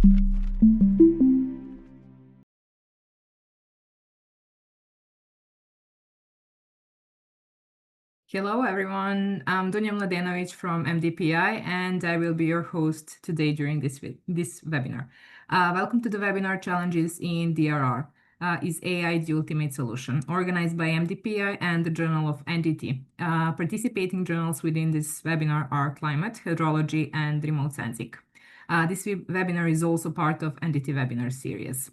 Hello, everyone. I'm Dunja Mladenovic from MDPI, and I will be your host today during this webinar. Welcome to the webinar Challenges in DRR. Is AI the ultimate solution? Organized by MDPI and the Journal of NDT. Participating journals within this webinar are Climate, Hydrology, and Remote Sensing. This webinar is also part of NDT Webinar series.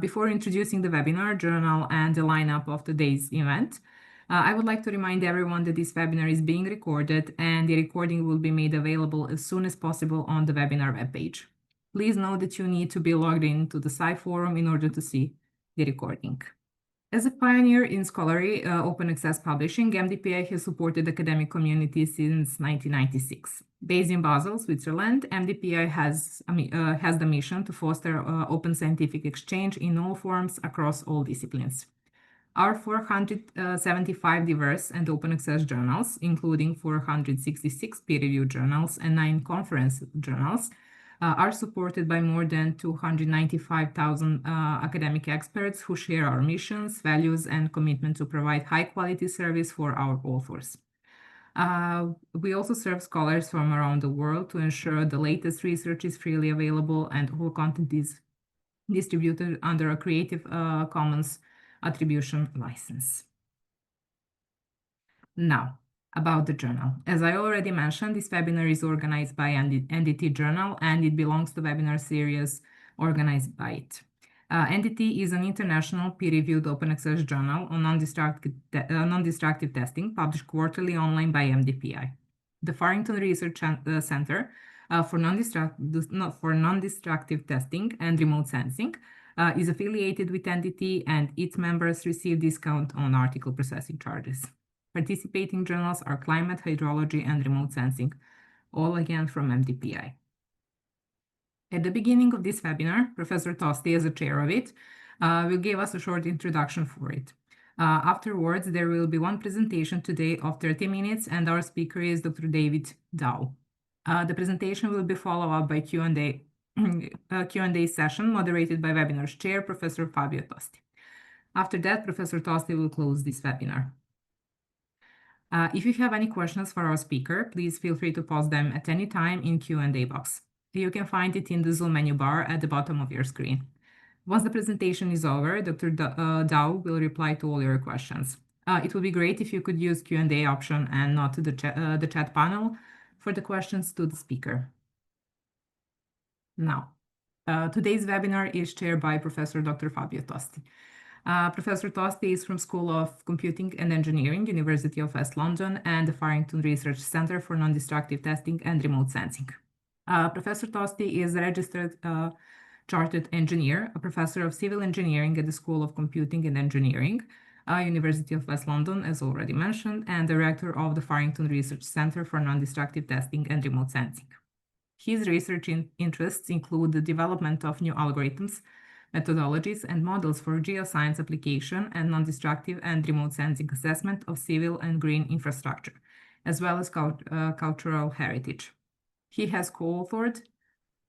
Before introducing the webinar, journal, and the lineup of today's event, I would like to remind everyone that this webinar is being recorded and the recording will be made available as soon as possible on the webinar webpage. Please know that you need to be logged in to the SCI forum in order to see the recording. As a pioneer in scholarly open access publishing, MDPI has supported the academic community since 1996. Based in Basel, Switzerland, MDPI has the mission to foster open scientific exchange in all forms across all disciplines. Our 475 diverse and open access journals, including 466 peer-reviewed journals and 9 conference journals, are supported by more than 295,000 academic experts who share our missions, values, and commitment to provide high-quality service for our authors. We also serve scholars from around the world to ensure the latest research is freely available and all content is distributed under a Creative Commons attribution license. Now, about the journal. As I already mentioned, this webinar is organized by NDT Journal, and it belongs to the webinar series organized by it. NDT is an international peer-reviewed open access journal on non-destructive testing published quarterly online by MDPI. The Farrington Research Center for non-destructive testing and remote sensing is affiliated with NDT, and its members receive discount on article processing charges. Participating journals are Climate, Hydrology, and Remote Sensing, all again from MDPI. At the beginning of this webinar, Professor Tosti, as the chair of it, will give us a short introduction for it. Afterwards, there will be one presentation today of 30 minutes, and our speaker is Dr. David Dow. The presentation will be followed up by Q&A session moderated by webinar's chair, Professor Fabio Tosti. After that, Professor Tosti will close this webinar. If you have any questions for our speaker, please feel free to post them at any time in Q&A box. You can find it in the Zoom menu bar at the bottom of your screen. Once the presentation is over, Dr. Dow will reply to all your questions. It would be great if you could use Q&A option and not the chat panel for the questions to the speaker. Now, today's webinar is chaired by Professor Dr. Fabio Tosti. Professor Tosti is from School of Computing and Engineering, University of West London, and the Farrington Research Center for Non-Destructive Testing and Remote Sensing. Professor Tosti is a registered chartered engineer, a professor of civil engineering at the School of Computing and Engineering, University of West London, as already mentioned, and director of the Farrington Research Center for Non-Destructive Testing and Remote Sensing. His research interests include the development of new algorithms, methodologies, and models for geoscience application and non-destructive and remote sensing assessment of civil and green infrastructure, as well as cultural heritage. He has co-authored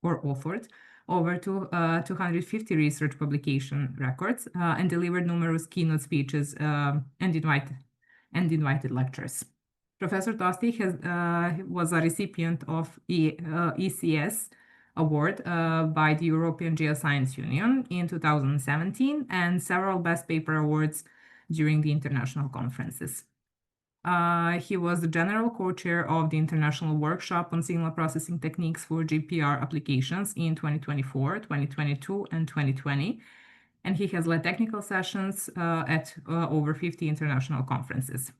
or authored over 250 research publication records and delivered numerous keynote speeches and invited lectures. Professor Tosti was a recipient of ECS award by the European Geoscience Union in 2017 and several Best Paper awards during the international conferences. He was the general co-chair of the International Workshop on Signal Processing Techniques for GPR applications in 2024, 2022, and 2020, and he has led technical sessions at over 50 international conferences.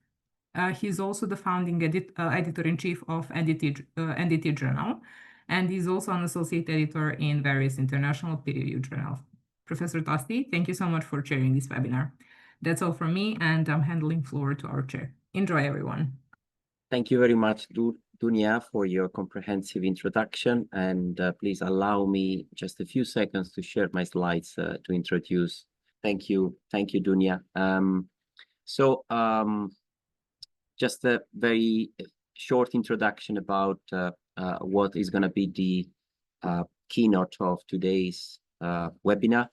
He's also the founding editor-in-chief of NDT Journal, and he's also an associate editor in various international peer-reviewed journals. Professor Tosti, thank you so much for chairing this webinar. That's all from me, and I'm handing floor to our chair. Enjoy, everyone. Thank you very much, Dunja, for your comprehensive introduction. And please allow me just a few seconds to share my slides to introduce. Thank you, Dunja. Just a very short introduction about what is going to be the keynote of today's webinar.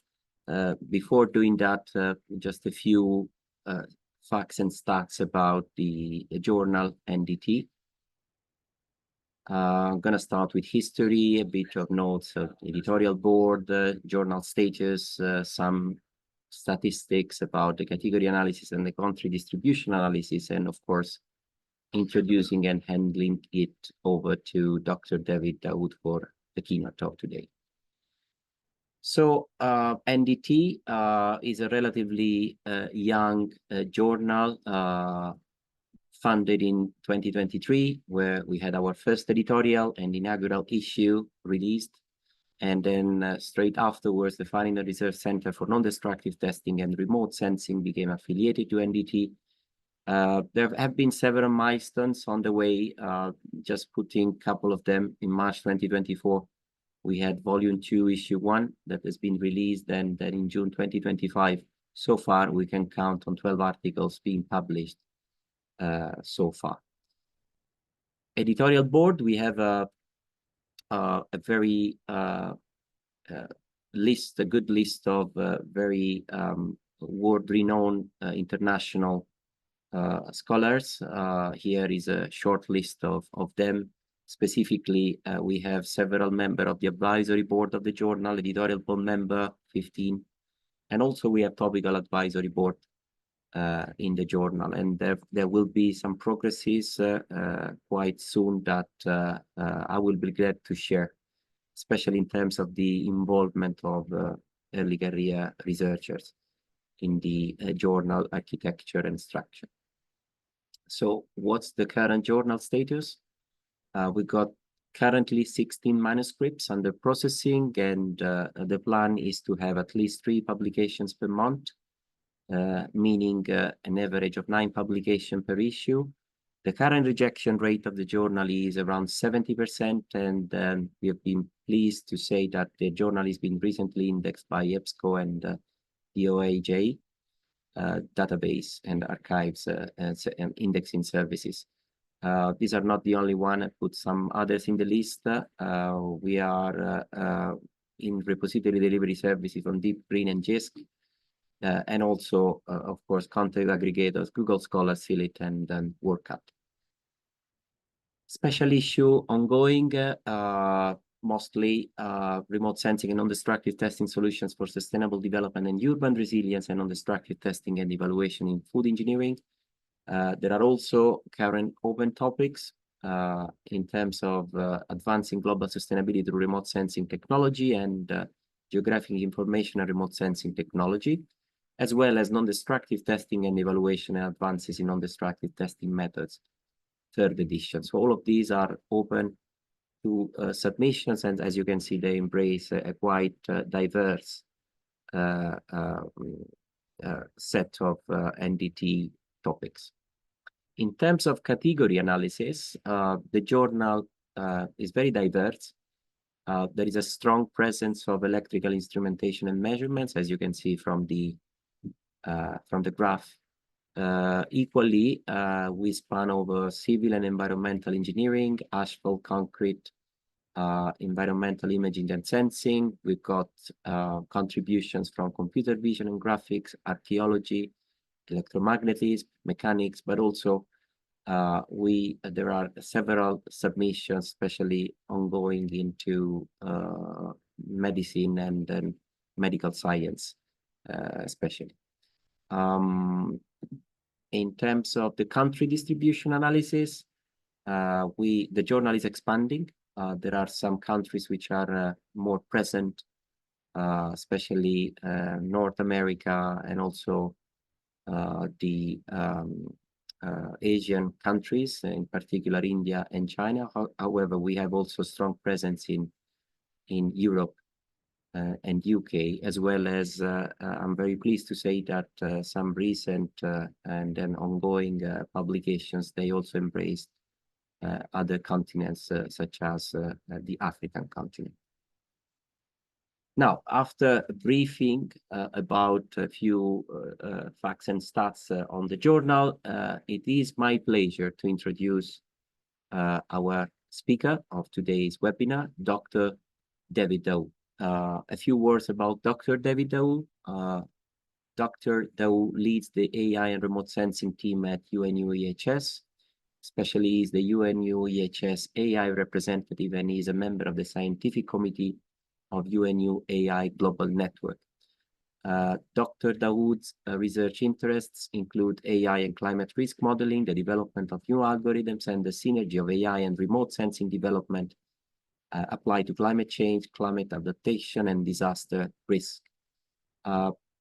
Before doing that, just a few facts and stats about the journal NDT. I'm going to start with history, a bit of notes of editorial board, journal status, some statistics about the category analysis and the country distribution analysis, and of course, introducing and handing it over to Dr. David Daoud for the keynote talk today. So NDT is a relatively young journal funded in 2023, where we had our first editorial and inaugural issue released. And then straight afterwards, the Finding and Research Center for Non-Destructive Testing and Remote Sensing became affiliated to NDT. There have been several milestones on the way, just putting a couple of them. In March 2024, we had Volume 2, Issue 1 that has been released, and then in June 2025, so far we can count on 12 articles being published so far. Editorial board, we have a very a good list of very world-renowned international scholars. Here is a short list of them. Specifically, we have several members of the advisory board of the journal, editorial board member, 15. And also we have topical advisory board in the journal. And there will be some progresses quite soon that I will be glad to share, especially in terms of the involvement of early career researchers in the journal architecture and structure. So what's the current journal status? We got currently 16 manuscripts under processing, and the plan is to have at least 3 publications per month, meaning an average of 9 publications per issue. The current rejection rate of the journal is around 70%, and we have been pleased to say that the journal has been recently indexed by EBSCO and the OAJ database and archives and indexing services. These are not the only one. I put some others in the list. We are in repository delivery services on Deep Green and JISC, and also, of course, content aggregators, Google Scholar, CILIT, and WordCat. Special issue ongoing, mostly remote sensing and non-destructive testing solutions for sustainable development and urban resilience, and non-destructive testing and evaluation in food engineering. There are also current open topics in terms of advancing global sustainability through remote sensing technology and geographic information and remote sensing technology, as well as non-destructive testing and evaluation and advances in non-destructive testing methods, 3rd edition. So all of these are open to submissions, and as you can see, they embrace a quite diverse set of NDT topics. In terms of category analysis, the journal is very diverse. There is a strong presence of electrical instrumentation and measurements, as you can see from the graph. Equally, we span over civil and environmental engineering, asphalt, concrete, environmental imaging and sensing. We've got contributions from computer vision and graphics, archaeology, electromagnetism, mechanics, but also there are several submissions, especially ongoing into medicine and then medical science, especially. In terms of the country distribution analysis, the journal is expanding. There are some countries which are more present, especially North America and also the Asian countries, in particular India and China. However, we have also strong presence in Europe and UK, as well as I'm very pleased to say that some recent and then ongoing publications, they also embraced other continents, such as the African continent. Now, after a briefing about a few facts and stats on the journal, it is my pleasure to introduce our speaker of today's webinar, Dr. David Daou. A few words about Dr. David Daou. Dr. Daou leads the AI and remote sensing team at UNU-EHS. Especially is the UNU-EHS AI representative, and he is a member of the scientific committee of UNU AI Global Network. Dr. Dawood's research interests include AI and climate risk modeling, the development of new algorithms, and the synergy of AI and remote sensing development applied to climate change, climate adaptation, and disaster risk.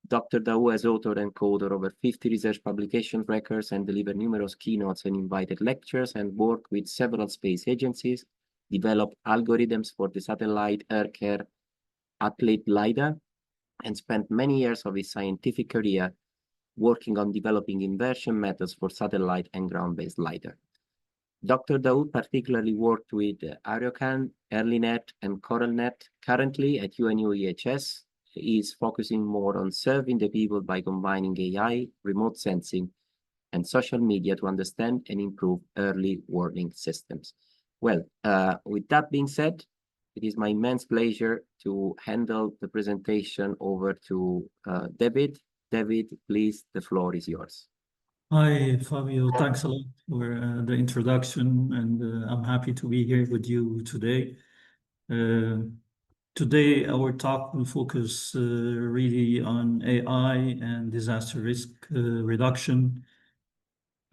Dr. Daou has authored and co-authored over 50 research publication records and delivered numerous keynotes and invited lectures, and worked with several space agencies, developed algorithms for the satellite Air Care Athlete LiDAR, and spent many years of his scientific career working on developing inversion methods for satellite and ground-based LiDAR. Dr. Daoud particularly worked with Aerocan, EarlyNet, and CoralNet. Currently at UNU-EHS, he is focusing more on serving the people by combining AI, remote sensing, and social media to understand and improve early warning systems. Well, with that being said, it is my immense pleasure to handle the presentation over to David. David, please, the floor is yours. Hi, Fabio. Thanks a lot for the introduction, and I'm happy to be here with you today. Today, our talk will focus really on AI and disaster risk reduction,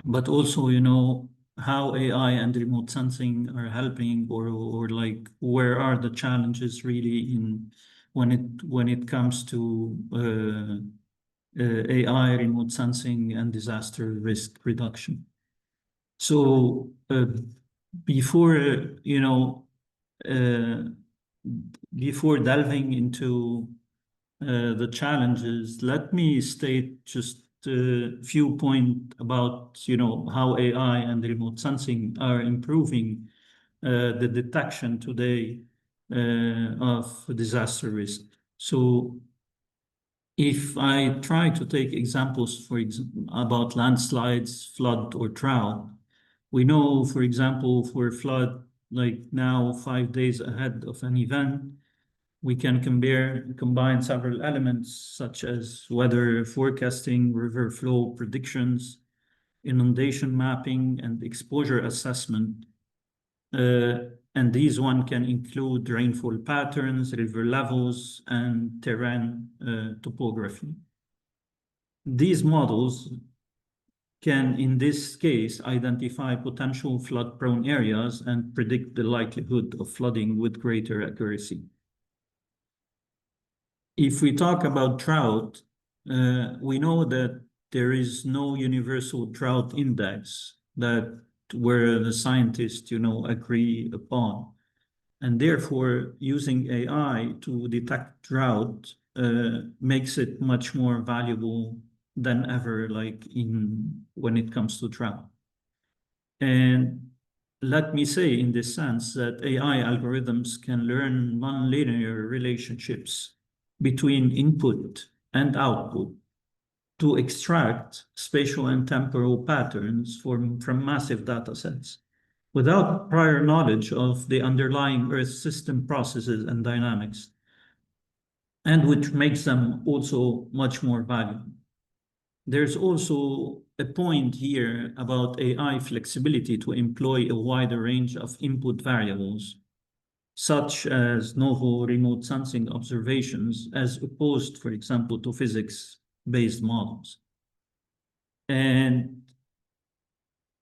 but also, how AI and remote sensing are helping, or like where are the challenges really when it comes to AI, remote sensing, and disaster risk reduction. So before before delving into the challenges, let me state just a few points about how AI and remote sensing are improving the detection today of disaster risk. So if I try to take examples about landslides, flood, or drought, we know, for example, for flood, like now 5 days ahead of an event, we can combine several elements such as weather forecasting, river flow predictions, inundation mapping, and exposure assessment. And these one can include rainfall patterns, river levels, and terrain topography. These models can, in this case, identify potential flood-prone areas and predict the likelihood of flooding with greater accuracy. If we talk about drought, we know that there is no universal drought index where the scientists, agree upon. And therefore, using AI to detect drought makes it much more valuable than ever, when it comes to drought. And let me say in this sense that AI algorithms can learn nonlinear relationships between input and output to extract spatial and temporal patterns from massive data sets without prior knowledge of the underlying Earth system processes and dynamics, and which makes them also much more valuable. There's also a point here about AI flexibility to employ a wider range of input variables, such as novel remote sensing observations, as opposed, for example, to physics-based models. And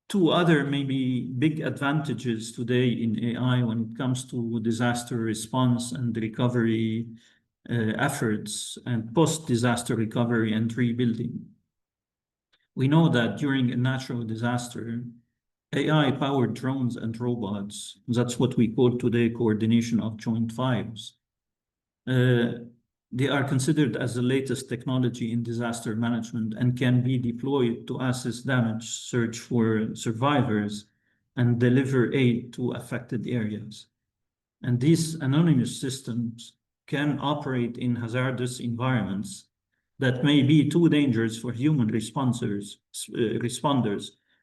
two other maybe big advantages today in AI when it comes to disaster response and recovery efforts and post-disaster recovery and rebuilding. We know that during a natural disaster, AI-powered drones and robots, that's what we call today coordination of joint fires. They are considered as the latest technology in disaster management and can be deployed to assess damage, search for survivors, and deliver aid to affected areas. And these anonymous systems can operate in hazardous environments that may be too dangerous for human responders,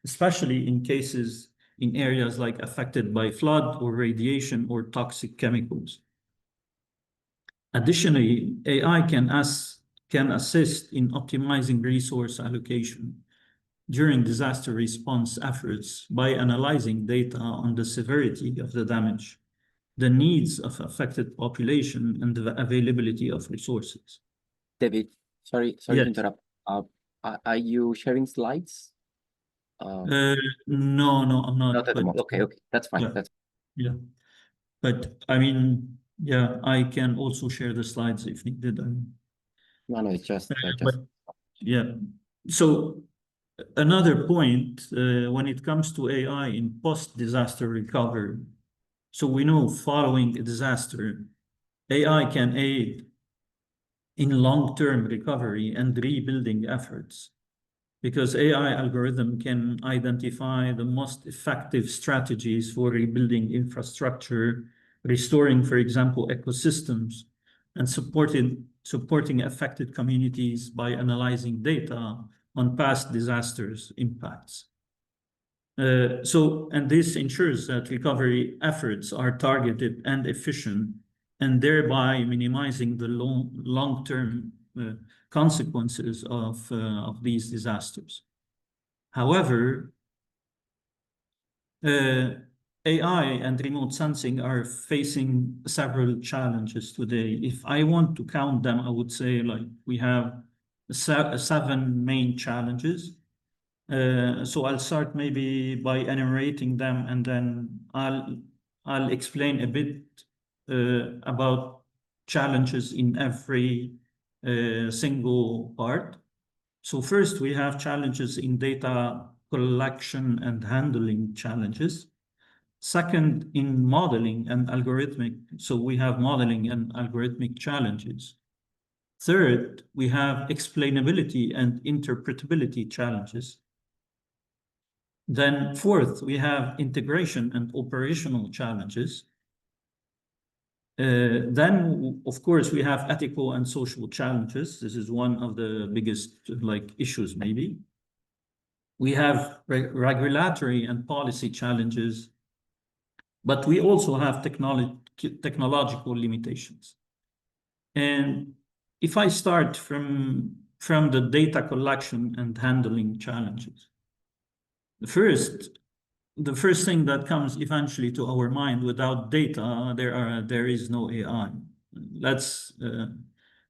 especially in cases in areas like affected by flood or radiation or toxic chemicals. Additionally, AI can assist in optimizing resource allocation during disaster response efforts by analyzing data on the severity of the damage, the needs of affected population, and the availability of resources. David, sorry to Yes. interrupt. Are you sharing slides? No, I'm not. Not at the moment. Okay, that's fine. Yeah. Yeah, but I mean, yeah, I can also share the slides if needed. No, it's just. Yeah. So another point when it comes to AI in post-disaster recovery. So we know following a disaster, AI can aid in long-term recovery and rebuilding efforts because AI algorithm can identify the most effective strategies for rebuilding infrastructure, restoring, for example, ecosystems, and supporting affected communities by analyzing data on past disasters impacts. And this ensures that recovery efforts are targeted and efficient, and thereby minimizing the long-term consequences of these disasters. However, AI and remote sensing are facing several challenges today. If I want to count them, I would say like we have 7 main challenges. So I'll start maybe by enumerating them, and then I'll explain a bit about challenges in every single part. So first, we have challenges in data collection and handling challenges. Second, in modeling and algorithmic. So we have modeling and algorithmic challenges. Third, we have explainability and interpretability challenges. Then fourth, we have integration and operational challenges. Then, of course, we have ethical and social challenges. This is one of the biggest issues, maybe. We have regulatory and policy challenges, but we also have technological limitations. And if I start from the data collection and handling challenges, the first thing that comes eventually to our mind, without data, there is no AI.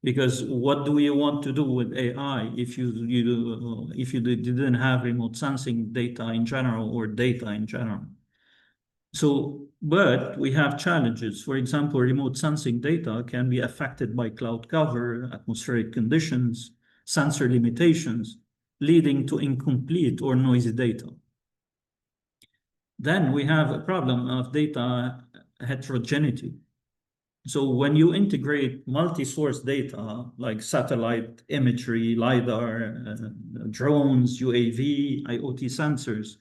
Because what do we want to do with AI if you didn't have remote sensing data in general or data in general? So, but we have challenges. For example, remote sensing data can be affected by cloud cover, atmospheric conditions, sensor limitations, leading to incomplete or noisy data. Then we have a problem of data heterogeneity. So when you integrate multi-source data like satellite imagery, LiDAR, drones, UAV, IoT sensors,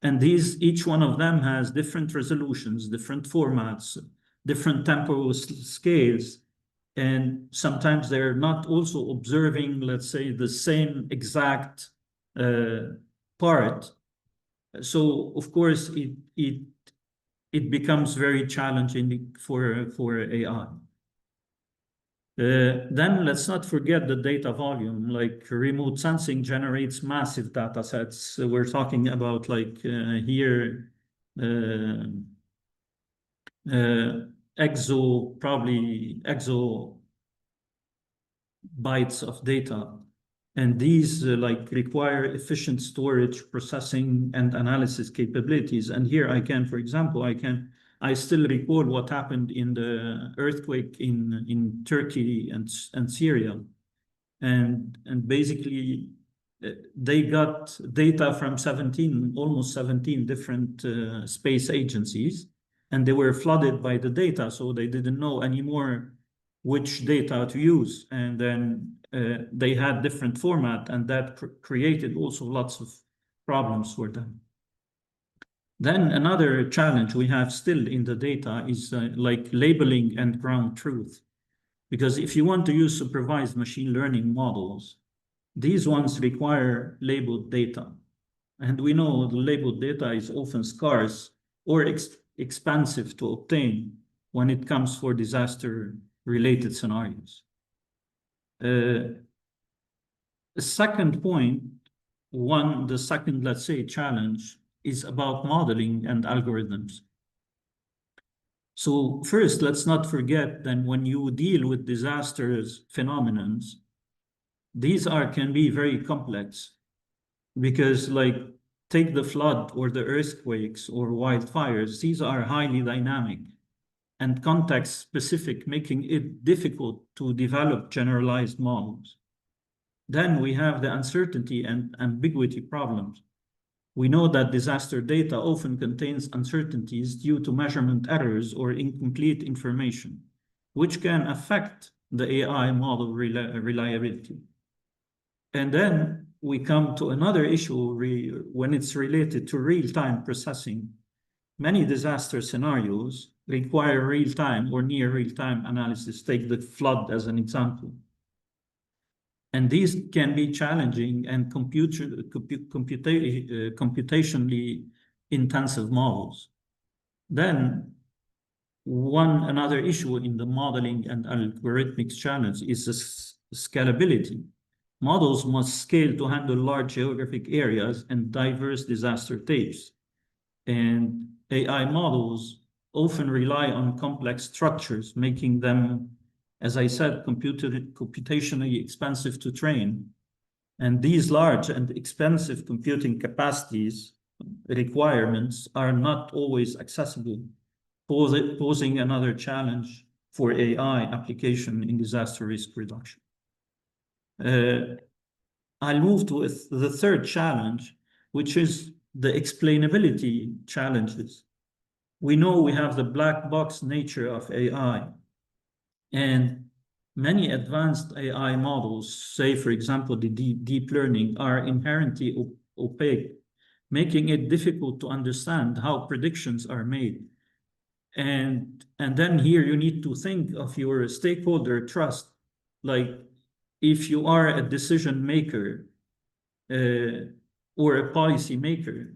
and each one of them has different resolutions, different formats, different temporal scales, and sometimes they're not also observing, let's say, the same exact part. So of course it becomes very challenging for AI. Then let's not forget the data volume. Like remote sensing generates massive data sets. We're talking about here exo bytes of data. And these require efficient storage, processing, and analysis capabilities. And here for example, I still recall what happened in the earthquake in Turkey and Syria. And basically they got data from almost 17 different space agencies, and they were flooded by the data, so they didn't know anymore which data to use. And then they had different format, and that created also lots of problems for them. Then another challenge we have still in the data is labeling and ground truth. Because if you want to use supervised machine learning models, these ones require labeled data. And we know the labeled data is often scarce or expensive to obtain when it comes for disaster related scenarios. The second point, the second, let's say, challenge is about modeling and algorithms. So first, let's not forget that when you deal with disasters phenomenons, these can be very complex, because like take the flood or the earthquakes or wildfires, these are highly dynamic and context specific, making it difficult to develop generalized models. Then we have the uncertainty and ambiguity problems. We know that disaster data often contains uncertainties due to measurement errors or incomplete information, which can affect the AI model reliability. And then we come to another issue when it's related to real-time processing. Many disaster scenarios require real-time or near real-time analysis. Take the flood as an example. And these can be challenging and computationally intensive models. Then another issue in the modeling and algorithmic challenge is the scalability. Models must scale to handle large geographic areas and diverse disaster types. And AI models often rely on complex structures, making them, as I said, computationally expensive to train. And these large and expensive computing capacities requirements are not always accessible, posing another challenge for AI application in disaster risk reduction. I'll move to the third challenge, which is the explainability challenges. We know we have the black box nature of AI, and many advanced AI models, say, for example, the deep learning, are inherently opaque, making it difficult to understand how predictions are made. And then here you need to think of your stakeholder trust. Like if you are a decision maker or a policy maker,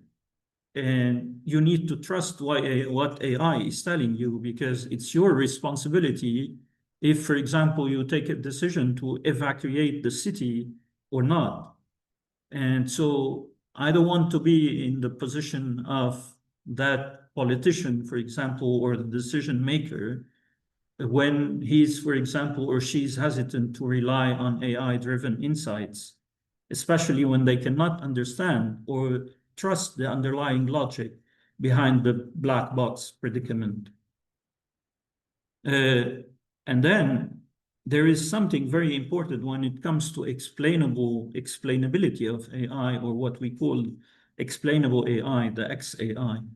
and you need to trust what AI is telling you, because it's your responsibility if, for example, you take a decision to evacuate the city or not. And so I don't want to be in the position of that politician, for example, or the decision maker, when he's, for example, or she's hesitant to rely on AI-driven insights, especially when they cannot understand or trust the underlying logic behind the black box predicament. And then there is something very important when it comes to explainability of AI, or what we call explainable AI, the XAI.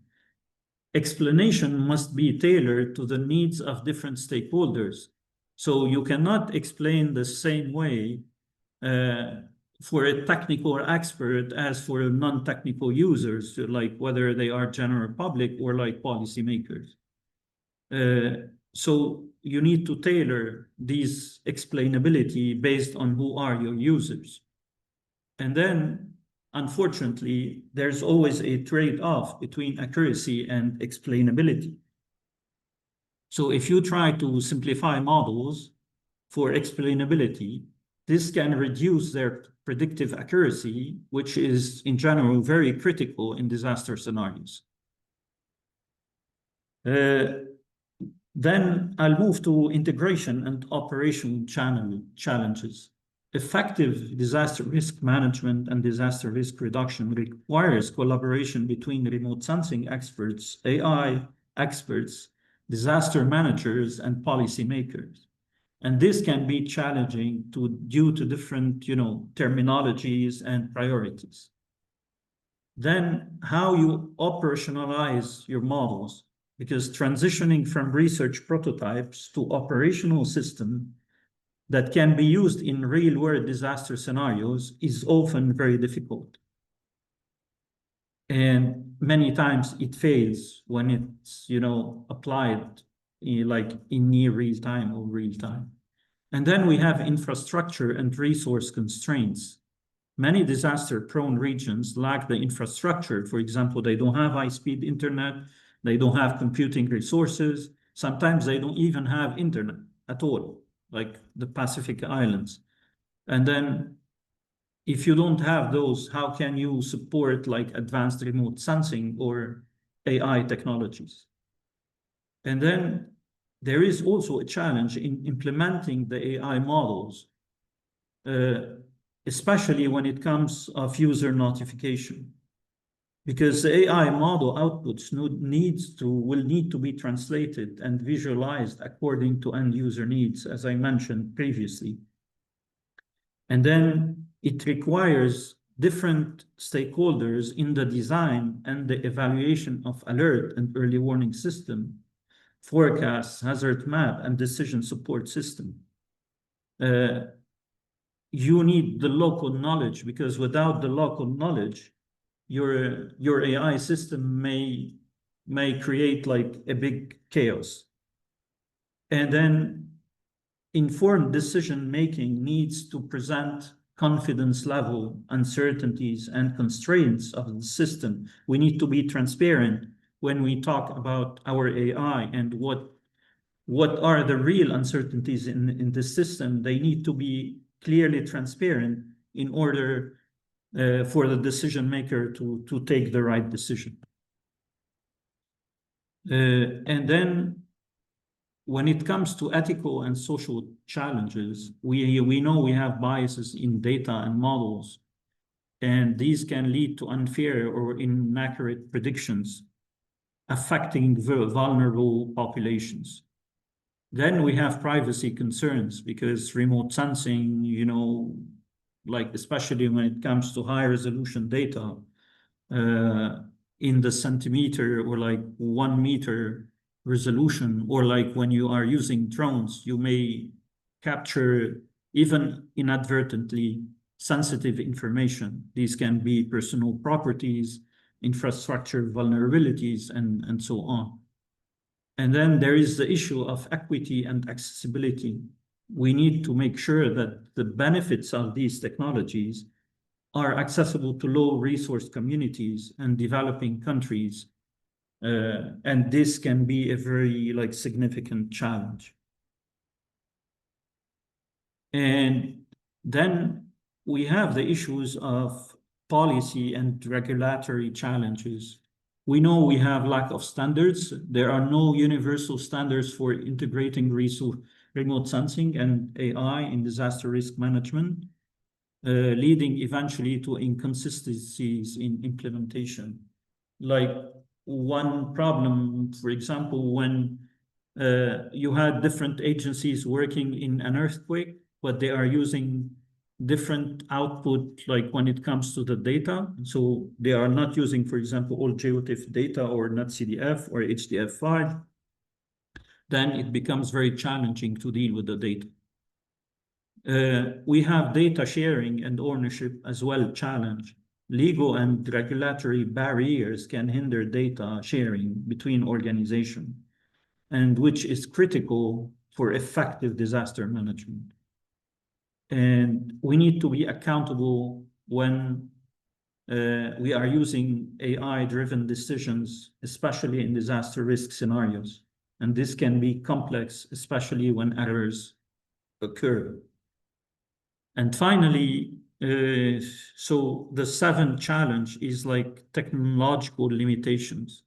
Explanation must be tailored to the needs of different stakeholders. So you cannot explain the same way for a technical expert as for non-technical users, like whether they are general public or like policymakers. So you need to tailor these explainability based on who are your users. And then, unfortunately, there's always a trade-off between accuracy and explainability. So if you try to simplify models for explainability, this can reduce their predictive accuracy, which is in general very critical in disaster scenarios. Then I'll move to integration and operation challenges. Effective disaster risk management and disaster risk reduction requires collaboration between remote sensing experts, AI experts, disaster managers, and policymakers. And this can be challenging due to different, terminologies and priorities. Then how you operationalize your models, because transitioning from research prototypes to operational systems that can be used in real-world disaster scenarios is often very difficult. And many times it fails when it's, applied like in near real time or real time. And then we have infrastructure and resource constraints. Many disaster-prone regions lack the infrastructure. For example, they don't have high-speed internet, they don't have computing resources, sometimes they don't even have internet. at all, like the Pacific Islands. And then if you don't have those, how can you support like advanced remote sensing or AI technologies? And then there is also a challenge in implementing the AI models, especially when it comes of user notification, because the AI model outputs will need to be translated and visualized according to end user needs, as I mentioned previously. And then it requires different stakeholders in the design and the evaluation of alert and early warning system, forecasts, hazard map, and decision support system. You need the local knowledge, because without the local knowledge, your AI system may create like a big chaos. And then informed decision making needs to present confidence level, uncertainties, and constraints of the system. We need to be transparent when we talk about our AI and what are the real uncertainties in the system. They need to be clearly transparent in order for the decision maker to take the right decision. And then when it comes to ethical and social challenges, we know we have biases in data and models, and these can lead to unfair or inaccurate predictions affecting vulnerable populations. Then we have privacy concerns, because remote sensing, you know, like especially when it comes to high resolution data in the centimeter or like 1 meter resolution, or like when you are using drones, you may capture even inadvertently sensitive information. These can be personal properties, infrastructure vulnerabilities, and so on. And then there is the issue of equity and accessibility. We need to make sure that the benefits of these technologies are accessible to low resource communities and developing countries. And this can be a very like significant challenge. And then we have the issues of policy and regulatory challenges. We know we have lack of standards. There are no universal standards for integrating remote sensing and AI in disaster risk management, leading eventually to inconsistencies in implementation. Like one problem, for example, when you had different agencies working in an earthquake, but they are using different output, like when it comes to the data. So they are not using, for example, all GeoTIFF data or NetCDF or HDF5. Then it becomes very challenging to deal with the data. We have data sharing and ownership as well challenge. Legal and regulatory barriers can hinder data sharing between organizations, and which is critical for effective disaster management. And we need to be accountable when we are using AI-driven decisions, especially in disaster risk scenarios. And this can be complex, especially when errors occur. And finally, so the seventh challenge is like technological limitations.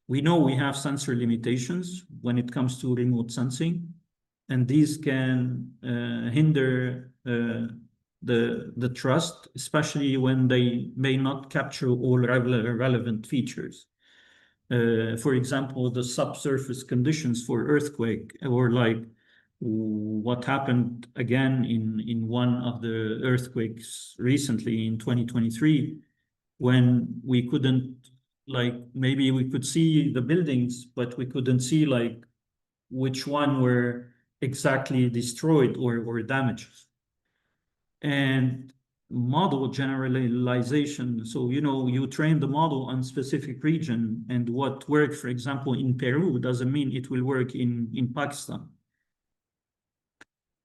We know we have sensor limitations when it comes to remote sensing, and these can hinder the trust, especially when they may not capture all relevant features. For example, the subsurface conditions for earthquake, or like what happened again in one of the earthquakes recently in 2023, when we couldn't, like, maybe we could see the buildings, but we couldn't see like which one were exactly destroyed or damaged. And model generalization. So, you know, you train the model on specific region, and what worked, for example, in Peru doesn't mean it will work in Pakistan.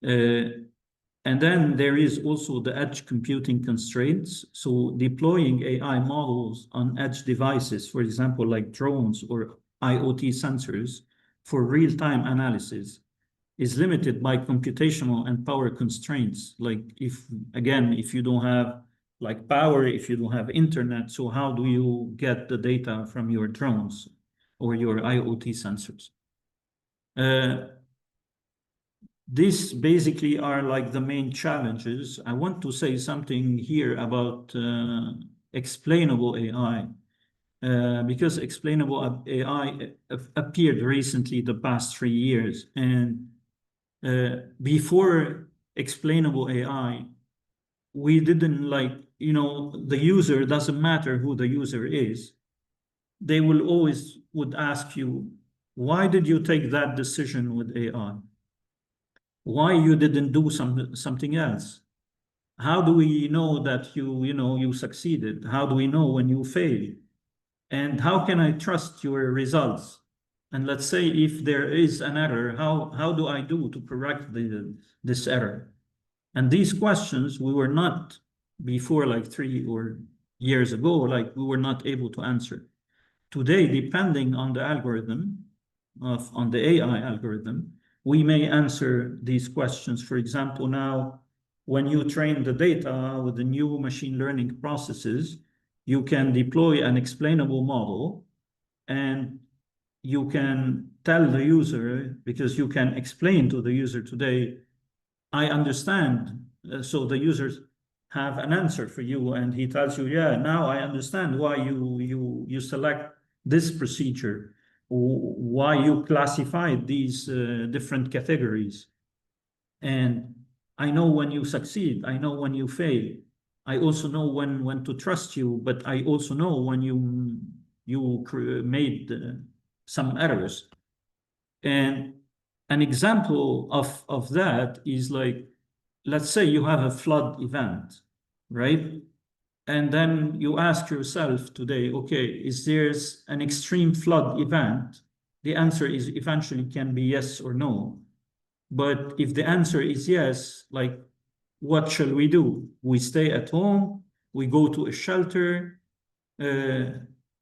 And then there is also the edge computing constraints. So deploying AI models on edge devices, for example, like drones or IoT sensors, for real-time analysis is limited by computational and power constraints. Like if you don't have like power, if you don't have internet, so how do you get the data from your drones or your IoT sensors? These basically are like the main challenges. I want to say something here about explainable AI. Because explainable AI appeared recently the past 3 years. And before explainable AI, we didn't the user, doesn't matter who the user is. They will always would ask you, why did you take that decision with AI? Why you didn't do something else? How do we know that you succeeded? How do we know when you failed? And how can I trust your results? And let's say if there is an error, how do I do to correct this error? And these questions we were not before, like 3 years ago, like we were not able to answer. Today, depending on the algorithm, on the AI algorithm, we may answer these questions. For example, now, when you train the data with the new machine learning processes, you can deploy an explainable model, and you can tell the user, because you can explain to the user today, I understand. So the users have an answer for you, and he tells you, yeah, now I understand why you select this procedure, why you classified these different categories. And I know when you succeed, I know when you fail. I also know when to trust you, but I also know when you made some errors. And an example of that is like, let's say you have a flood event, right? And then you ask yourself today, okay, is there an extreme flood event? The answer is eventually can be yes or no. But if the answer is yes, like, what shall we do? We stay at home, we go to a shelter,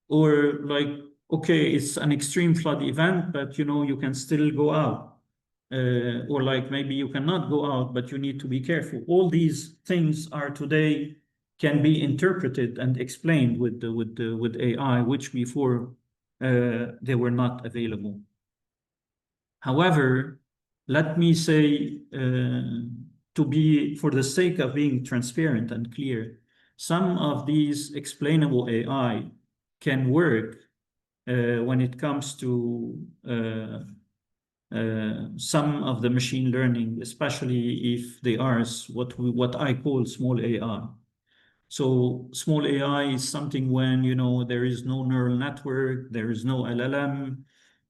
or like, okay, it's an extreme flood event, but you can still go out. Or like maybe you cannot go out, but you need to be careful. All these things are today can be interpreted and explained with AI, which before they were not available. However, let me say, for the sake of being transparent and clear, some of these explainable AI can work when it comes to some of the machine learning, especially if they are what I call small AI. So small AI is something when there is no neural network, there is no LLM,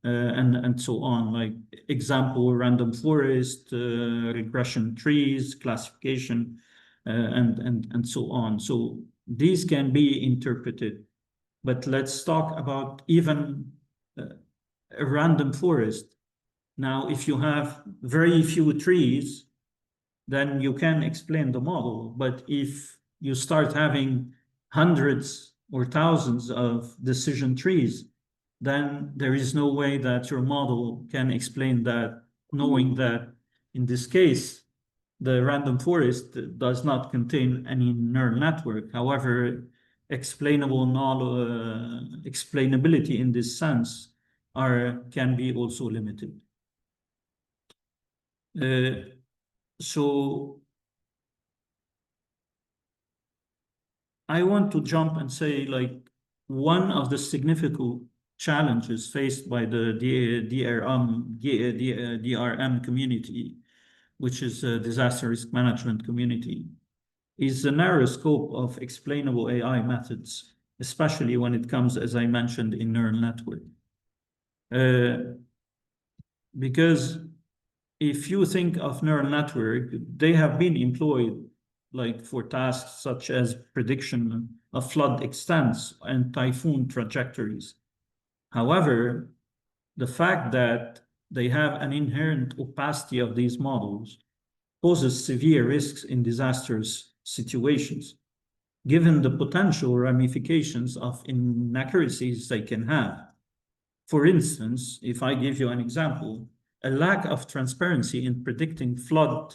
and so on. Like example, random forest, regression trees, classification, and so on. So these can be interpreted. But let's talk about even a random forest. Now, if you have very few trees, then you can explain the model. But if you start having hundreds or thousands of decision trees, then there is no way that your model can explain that, knowing that in this case, the random forest does not contain any neural network. However, explainability in this sense can be also limited. So I want to jump and say, like, one of the significant challenges faced by the DRM community, which is a disaster risk management community, is the narrow scope of explainable AI methods, especially when it comes, as I mentioned, in neural network. Because if you think of neural network, they have been employed like for tasks such as prediction of flood extents and typhoon trajectories. However, the fact that they have an inherent opacity of these models poses severe risks in disastrous situations, given the potential ramifications of inaccuracies they can have. For instance, if I give you an example, a lack of transparency in predicting flood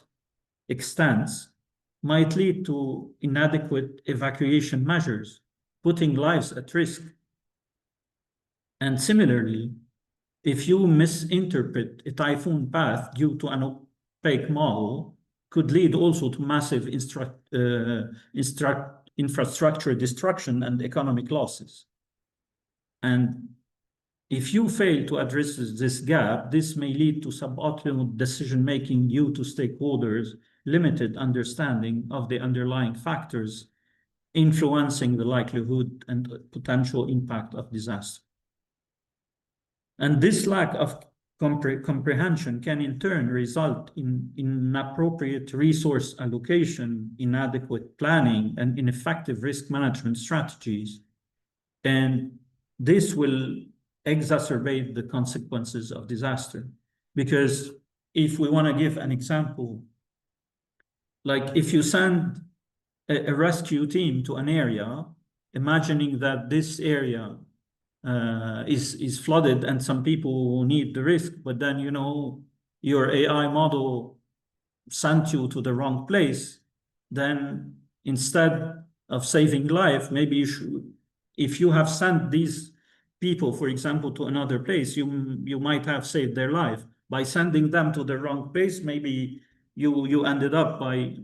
extents might lead to inadequate evacuation measures, putting lives at risk. And similarly, if you misinterpret a typhoon path due to an opaque model, could lead also to massive infrastructure destruction and economic losses. And if you fail to address this gap, this may lead to suboptimal decision-making due to stakeholders' limited understanding of the underlying factors influencing the likelihood and potential impact of disaster. And this lack of comprehension can in turn result in inappropriate resource allocation, inadequate planning, and ineffective risk management strategies. And this will exacerbate the consequences of disaster. Because if we want to give an example, like if you send a rescue team to an area, imagining that this area is flooded and some people need the risk, but then, you know, your AI model sent you to the wrong place, then instead of saving life, maybe you should, if you have sent these people, for example, to another place, you might have saved their life. By sending them to the wrong place, maybe you ended up by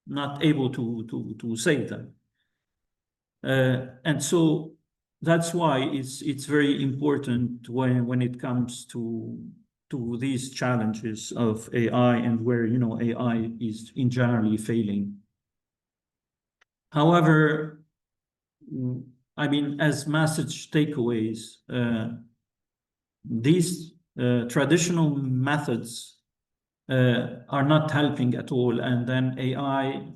not able to save them. And so that's why it's very important when it comes to these challenges of AI and where, you know, AI is in generally failing. However, I mean, as message takeaways, these traditional methods are not helping at all, and then AI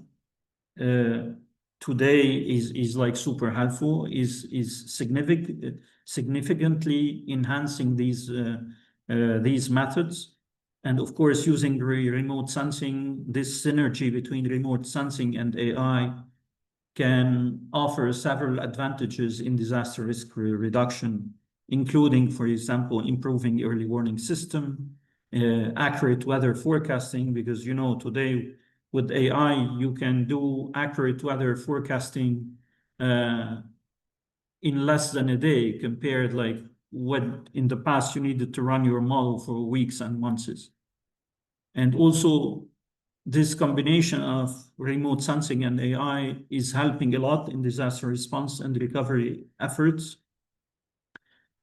today is like super helpful, is significantly enhancing these methods. And of course, using remote sensing, this synergy between remote sensing and AI can offer several advantages in disaster risk reduction, including, for example, improving early warning system, accurate weather forecasting, because, you know, today with AI, you can do accurate weather forecasting in less than a day, compared like when in the past you needed to run your model for weeks and months. And also, this combination of remote sensing and AI is helping a lot in disaster response and recovery efforts.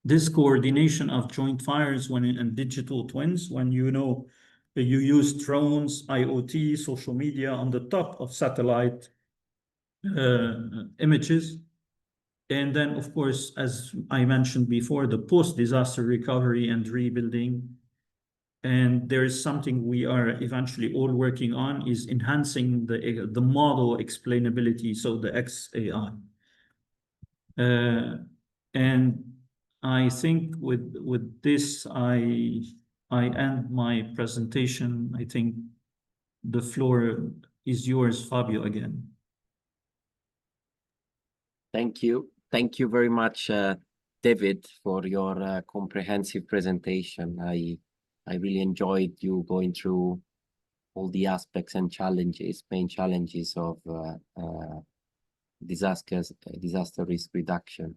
This coordination of joint fires and digital twins, when you know you use drones, IoT, social media on the top of satellite images. And then, of course, as I mentioned before, the post-disaster recovery and rebuilding. And there is something we are eventually all working on, is enhancing the model explainability, so the XAI. And I think with this, I end my presentation. I think the floor is yours, Fabio, again. Thank you. Thank you very much, David, for your comprehensive presentation. I really enjoyed you going through all the aspects and challenges, main challenges of disaster risk reduction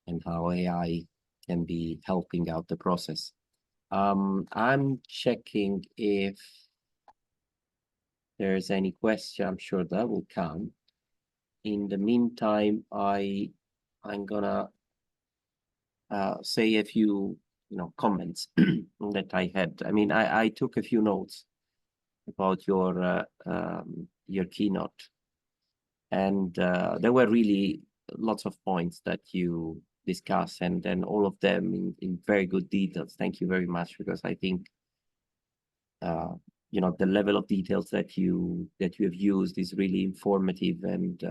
and how AI can be helping out the process. I'm checking if there's any question. I'm sure that will come. In the meantime, I'm gonna say a few comments that I had. I mean, I took a few notes about your keynote, and there were really lots of points that you discussed, and then all of them in very good details. Thank you very much, because I think the level of details that you have used is really informative, and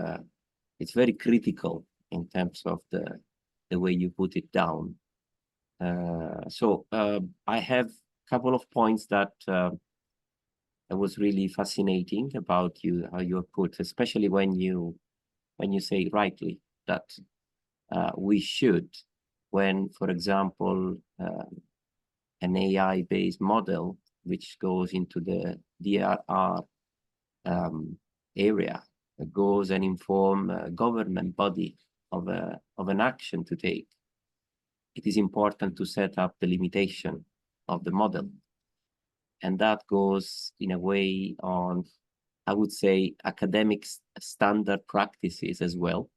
it's very critical in terms of the way you put it down. So I have a couple of points that was really fascinating about you, how you put, especially when you say rightly that we should when, for example, an AI-based model, which goes into the DRR area, goes and inform a government body of an action to take, it is important to set up the limitation of the model. And that goes in a way on, I would say, academic standard practices as well.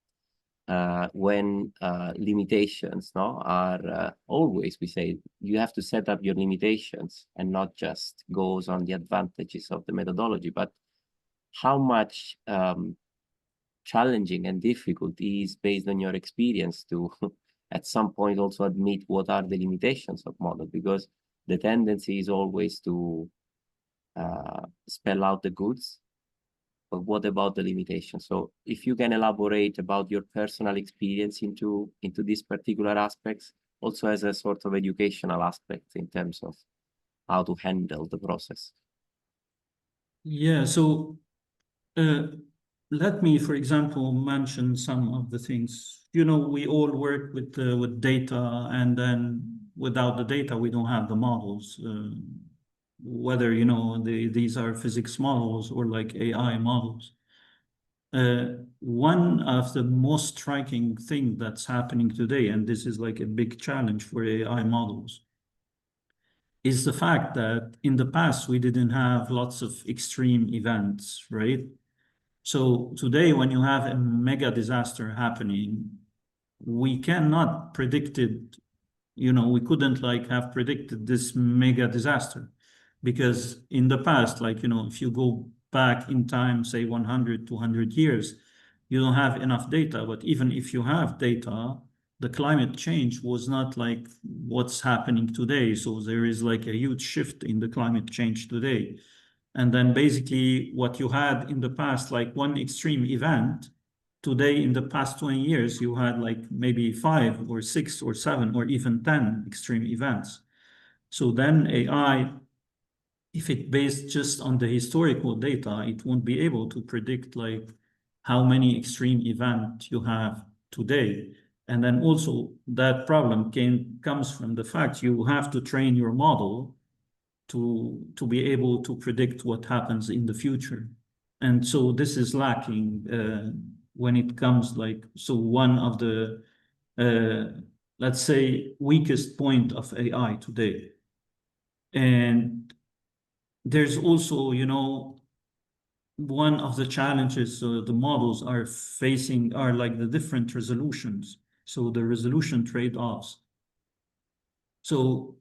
When limitations are always, we say, you have to set up your limitations and not just goes on the advantages of the methodology, but how much challenging and difficult is based on your experience to at some point also admit what are the limitations of model, because the tendency is always to spell out the goods, but what about the limitations? So if you can elaborate about your personal experience into these particular aspects, also as a sort of educational aspect in terms of how to handle the process. Yeah, so let me, for example, mention some of the things. You know, we all work with data, and then without the data, we don't have the models. Whether, you know, these are physics models or like AI models. One of the most striking thing that's happening today, and this is like a big challenge for AI models, is the fact that in the past, we didn't have lots of extreme events, right? So today, when you have a mega disaster happening, we cannot predict it. You know, we couldn't like have predicted this mega disaster, because in the past, like, you know, if you go back in time, say 100, 200 years, you don't have enough data. But even if you have data, the climate change was not like what's happening today. So there is like a huge shift in the climate change today. And then basically what you had in the past, like one extreme event, today in the past 20 years, you had like maybe 5 or 6 or 7 or even 10 extreme events. So then AI, if it based just on the historical data, it won't be able to predict like how many extreme events you have today. And then also that problem comes from the fact you have to train your model to be able to predict what happens in the future. And so this is lacking when it comes like, so one of the, let's say, weakest point of AI today. And there's also, you know, one of the challenges the models are facing are like the different resolutions. So the resolution trade-offs. So,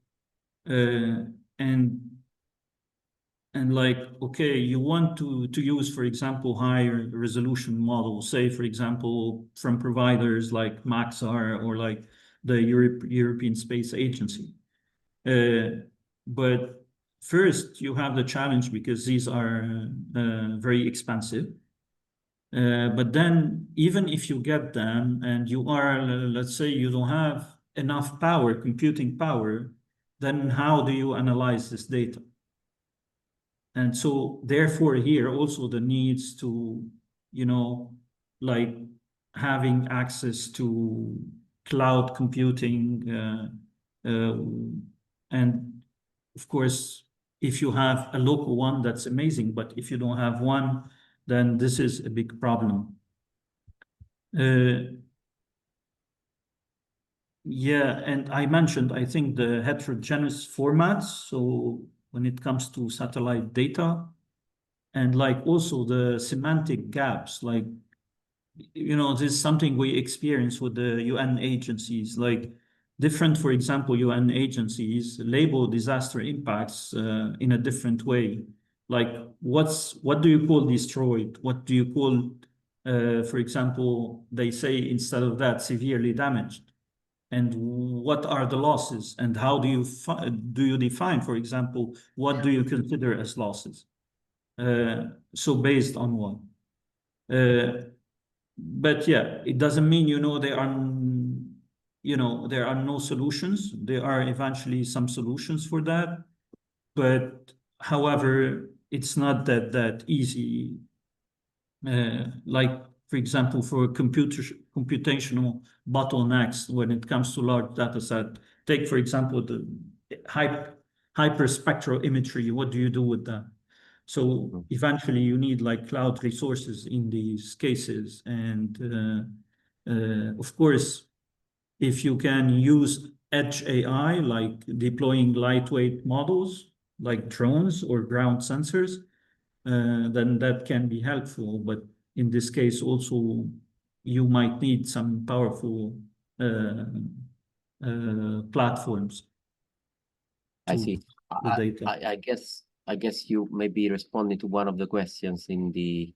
and like, okay, you want to use, for example, higher resolution models, say, for example, from providers like Maxar or like the European Space Agency. But first, you have the challenge because these are very expensive. But then even if you get them and you are, let's say you don't have enough power, computing power, then how do you analyze this data? And so therefore here also the needs to, you know, like having access to cloud computing, and of course, if you have a local one, that's amazing. But if you don't have one, then this is a big problem. Yeah, and I mentioned, I think, the heterogeneous formats. So when it comes to satellite data, and like also the semantic gaps, like, you know, this is something we experience with the UN agencies, like different, for example, UN agencies label disaster impacts in a different way. Like what do you call destroyed? What do you call, for example, they say instead of that, severely damaged? And what are the losses? And how do you define, for example, what do you consider as losses? So based on what? But yeah, it doesn't mean, you know, there are no solutions. There are eventually some solutions for that. But however, it's not that easy. Like, for example, for computational bottlenecks when it comes to large data set. Take, for example, the hyperspectral imagery. What do you do with that? So eventually you need like cloud resources in these cases. And of course, if you can use edge AI, like deploying lightweight models like drones or ground sensors, then that can be helpful. But in this case, also, you might need some powerful platforms I to see. the data. I guess you may be responding to one of the questions in the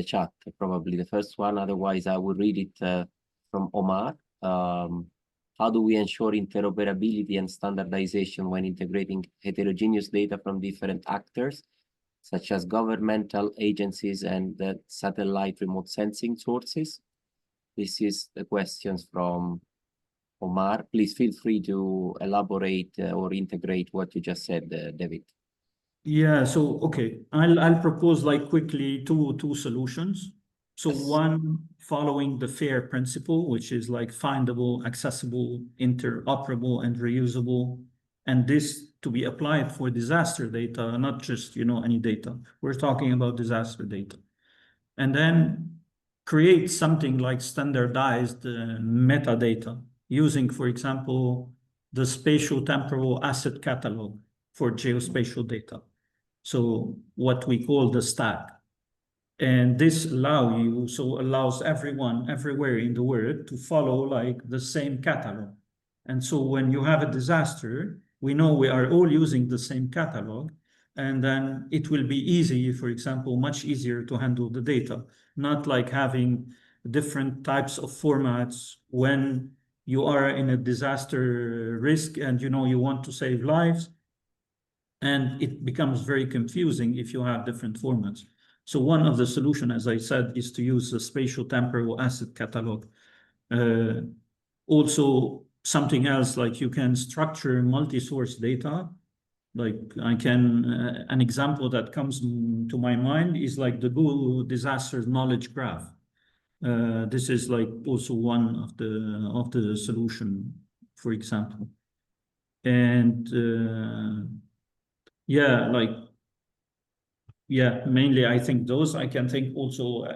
chat, probably the first one. Otherwise, I will read it from Omar. How do we ensure interoperability and standardization when integrating heterogeneous data from different actors, such as governmental agencies and satellite remote sensing sources? This is the questions from Omar. Please feel free to elaborate or integrate what you just said, David. Yeah, so okay, I'll propose like quickly two solutions. So Yes. one, following the FAIR principle, which is like findable, accessible, interoperable, and reusable, and this to be applied for disaster data, not just any data. We're talking about disaster data. And then create something like standardized metadata using, for example, the spatial temporal asset catalog for geospatial data. So what we call the stack. And this allows everyone everywhere in the world to follow like the same catalog. And so when you have a disaster, we know we are all using the same catalog, and then it will be easy, for example, much easier to handle the data, not like having different types of formats when you are in a disaster risk and you want to save lives. And it becomes very confusing if you have different formats. So one of the solutions, as I said, is to use the spatial temporal asset catalog. Also, something else, like you can structure multi-source data. Like an example that comes to my mind is like the Google Disaster Knowledge Graph. This is like also one of the solution, for example. And mainly I think those. I can think also,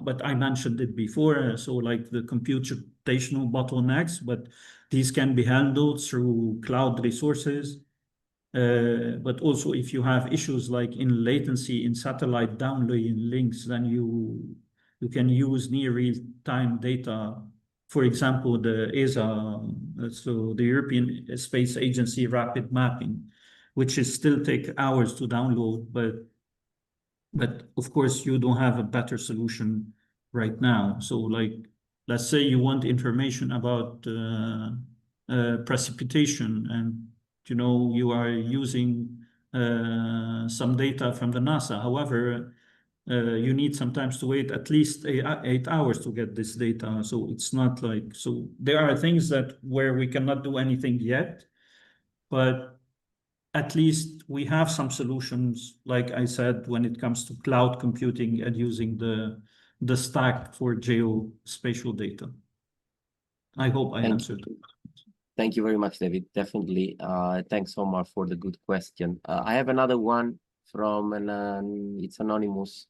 but I mentioned it before, so like the computational bottlenecks, but these can be handled through cloud resources. But also if you have issues like in latency in satellite downlink links, then you can use near real-time data. For example, the ESA, so the European Space Agency rapid mapping, which is still take hours to download, but of course you don't have a better solution right now. So like, let's say you want information about precipitation, and you are using some data from the NASA. However, you need sometimes to wait at least 8 hours to get this data. So it's not like, so there are things that where we cannot do anything yet, but at least we have some solutions, like I said, when it comes to cloud computing and using the stack for geospatial data. I hope I answered. Thank you very much, David. Definitely. Thanks, Omar, for the good question. I have another one from it's anonymous.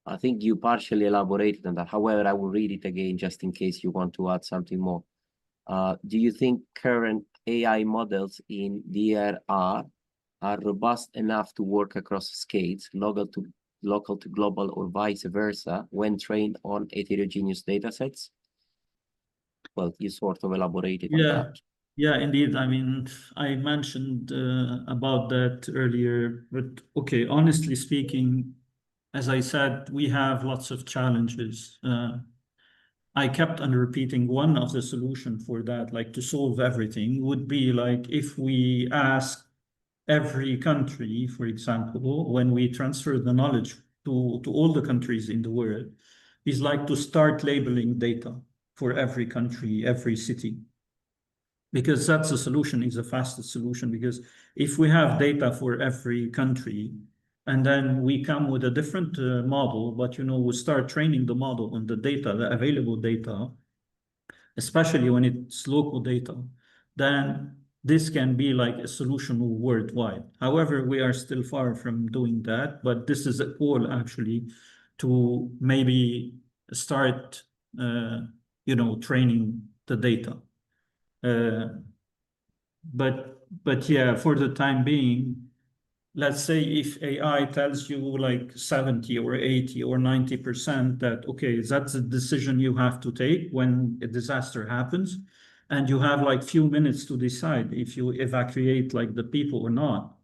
I think you partially elaborated on that. However, I will read it again just in case you want to add something more. Do you think current AI models in DRR are robust enough to work across scales, local to global or vice versa, when trained on heterogeneous datasets? Well, you sort of elaborated on that. Yeah, indeed. I mean, I mentioned about that earlier, but okay, honestly speaking, as I said, we have lots of challenges. I kept on repeating one of the solution for that, like to solve everything, would be like if we ask every country, for example, when we transfer the knowledge to all the countries in the world, is like to start labeling data for every country, every city. Because that's the solution, is the fastest solution. Because if we have data for every country, and then we come with a different model, but we start training the model on the data, the available data, especially when it's local data, then this can be like a solution worldwide. However, we are still far from doing that, but this is a goal actually to maybe start, training the data. But yeah, for the time being, let's say if AI tells you like 70 or 80 or 90% that, okay, that's a decision you have to take when a disaster happens, and you have like few minutes to decide if you evacuate like the people or not,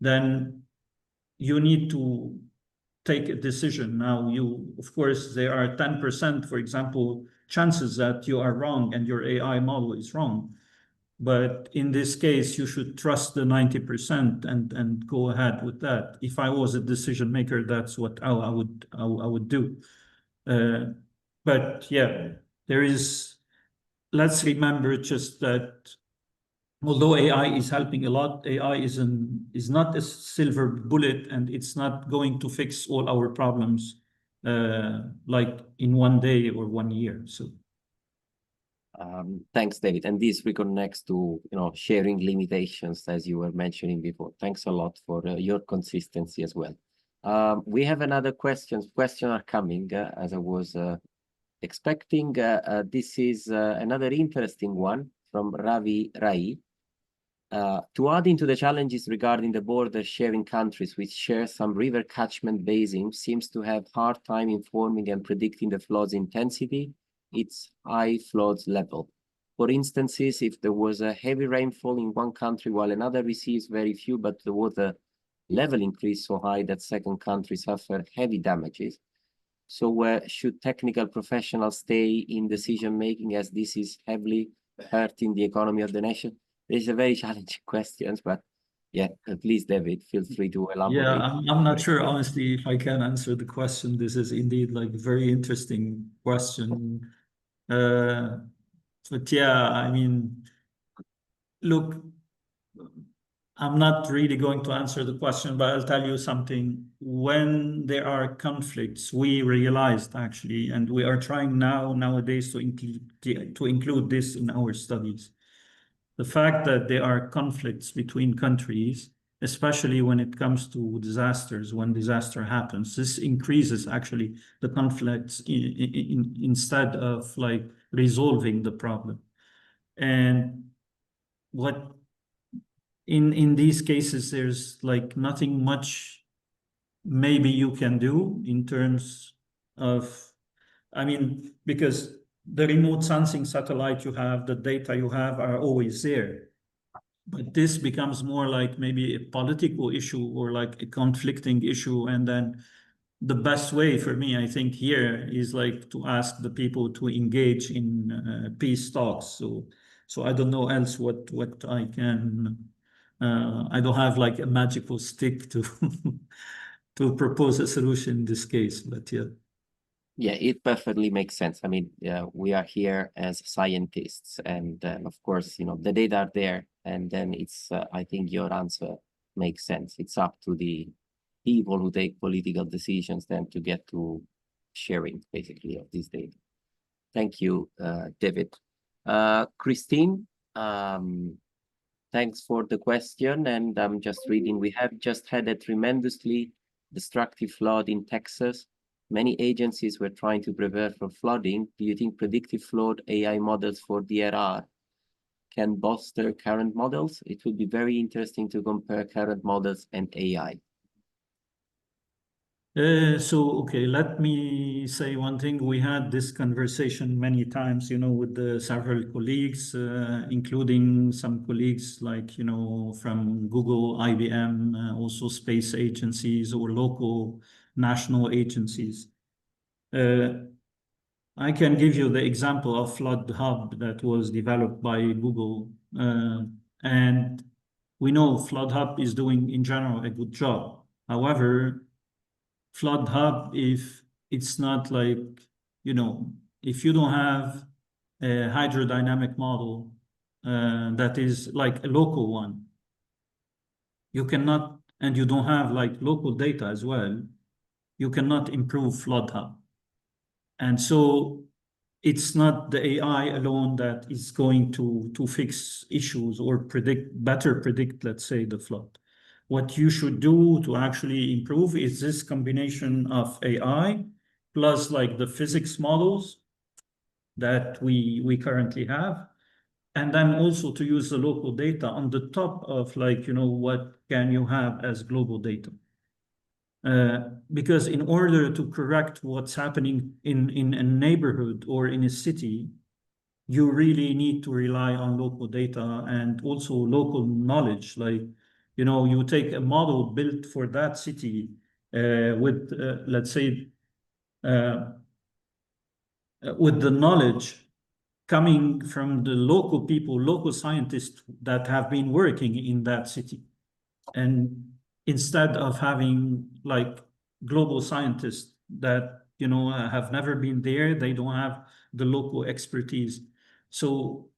then you need to take a decision. Now, of course, there are 10%, for example, chances that you are wrong and your AI model is wrong. But in this case, you should trust the 90% and go ahead with that. If I was a decision maker, that's what I would do. But yeah, let's remember just that although AI is helping a lot, AI is not a silver bullet, and it's not going to fix all our problems like in one day or 1 year. So. Thanks, David. And this reconnects to sharing limitations, as you were mentioning before. Thanks a lot for your consistency as well. We have another questions. Questions are coming as I was expecting. This is another interesting one from Ravi Rai. To add into the challenges regarding the border sharing countries which share some river catchment basins seems to have hard time informing and predicting the flood's intensity, its high floods level. For instances, if there was a heavy rainfall in one country while another receives very few, but the water level increased so high that second country suffer heavy damages. So should technical professionals stay in decision making, as this is heavily hurting the economy of the nation? These are very challenging questions, but yeah, please, David, feel free to elaborate. Yeah, I'm not sure, honestly, if I can answer the question. This is indeed like a very interesting question. But yeah, I mean, look, I'm not really going to answer the question, but I'll tell you something. When there are conflicts, we realized actually, and we are trying nowadays to include this in our studies. The fact that there are conflicts between countries, especially when it comes to disasters, when disaster happens, this increases actually the conflicts instead of like resolving the problem. And what in these cases, there's like nothing much maybe you can do in terms of, I mean, because the remote sensing satellite you have, the data you have are always there. But this becomes more like maybe a political issue or like a conflicting issue. And then the best way for me, I think, here is like to ask the people to engage in peace talks. So I don't know else what I can. I don't have like a magical stick to to propose a solution in this case, but yeah. Yeah, it perfectly makes sense. I mean, we are here as scientists, and of course, the data are there, and then it's, I think your answer makes sense. It's up to the people who take political decisions then to get to sharing, basically, of this data. Thank you, David. Christine, thanks for the question, and I'm just reading. We have just had a tremendously destructive flood in Texas. Many agencies were trying to prepare for flooding. Do you think predictive flood AI models for DRR can bolster current models? It would be very interesting to compare current models and AI. Okay, let me say one thing. We had this conversation many times, with several colleagues, including some colleagues like, from Google, IBM, also space agencies or local national agencies. I can give you the example of Flood Hub that was developed by Google. And we know Flood Hub is doing, in general, a good job. However, Flood Hub, if it's not like, if you don't have a hydrodynamic model that is like a local one, you cannot and you don't have like local data as well, you cannot improve flood hub. And so it's not the AI alone that is going to fix issues or better predict, let's say, the flood. What you should do to actually improve is this combination of AI plus like the physics models that we currently have, and then also to use the local data on the top of like, what can you have as global data. Because in order to correct what's happening in a neighborhood or in a city, you really need to rely on local data and also local knowledge. Like, you take a model built for that city with, let's say, with the knowledge coming from the local people, local scientists that have been working in that city. And instead of having like global scientists that, have never been there, they don't have the local expertise. So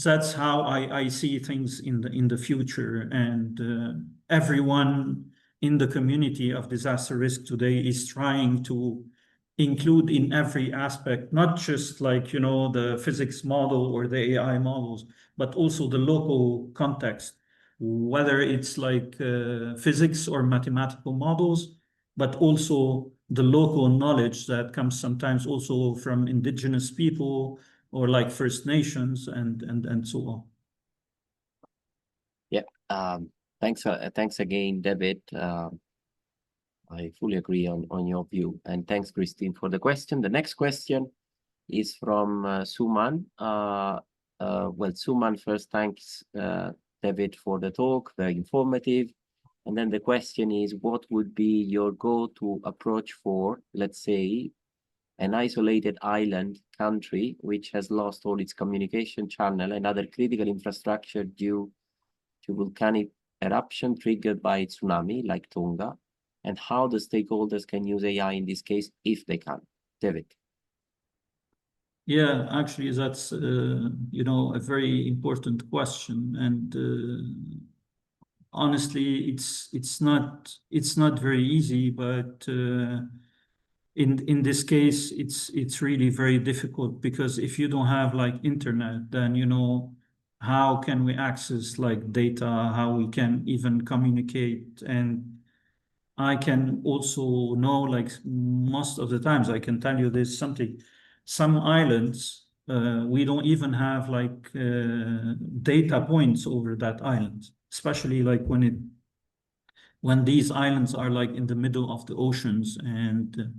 that's how I see things in the future. And everyone in the community of disaster risk today is trying to include in every aspect, not just like, the physics model or the AI models, but also the local context, whether it's like physics or mathematical models, but also the local knowledge that comes sometimes also from indigenous people or like First Nations and so on. Yeah. Thanks again, David. I fully agree on your view. And thanks, Christine, for the question. The next question is from Suman. Well, Suman, first, thanks, David, for the talk, very informative. And then the question is, what would be your go-to approach for, let's say, an isolated island country which has lost all its communication channel and other critical infrastructure due to volcanic eruption triggered by tsunami, like Tonga, and how the stakeholders can use AI in this case, if they can. David. Yeah, actually, that's a very important question, and honestly, it's not very easy, but in this case, it's really very difficult, because if you don't have like internet, then how can we access like data, how we can even communicate. And I can also know, like, most of the times I can tell you this something, some islands, we don't even have like data points over that island, especially like when these islands are like in the middle of the oceans. And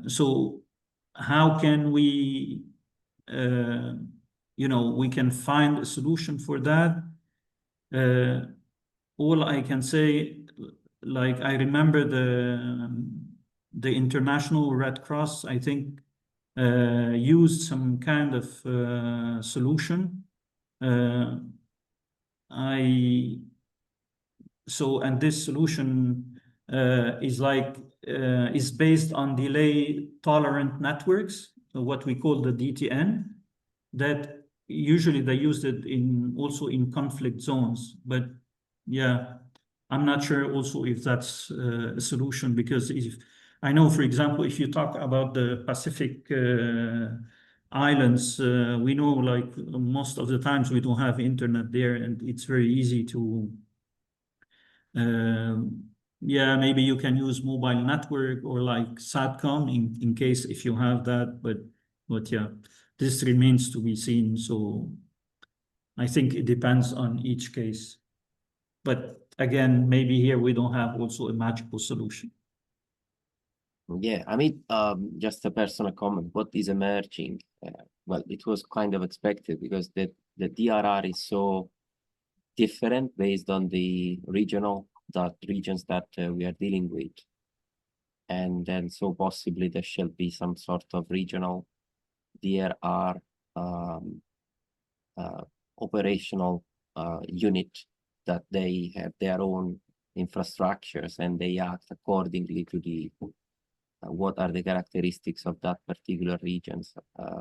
so how can we, we can find a solution for that? All I can say, like, I remember the International Red Cross, I think, used some kind of solution. And this solution is based on delay tolerant networks, what we call the DTN, that usually they used it also in conflict zones. But yeah, I'm not sure also if that's a solution, because if I know, for example, if you talk about the Pacific islands, we know like most of the times we don't have internet there, and it's very easy to yeah, maybe you can use mobile network or like SATCOM in case if you have that, but yeah, this remains to be seen. So I think it depends on each case. But again, maybe here we don't have also a magical solution. Yeah, I mean, just a personal comment, what is emerging? Well, it was kind of expected, because the DRR is so different based on the regions that we are dealing with. And then so possibly there shall be some sort of regional DRR operational unit, that they have their own infrastructures and they act accordingly to the what are the characteristics of that particular regions.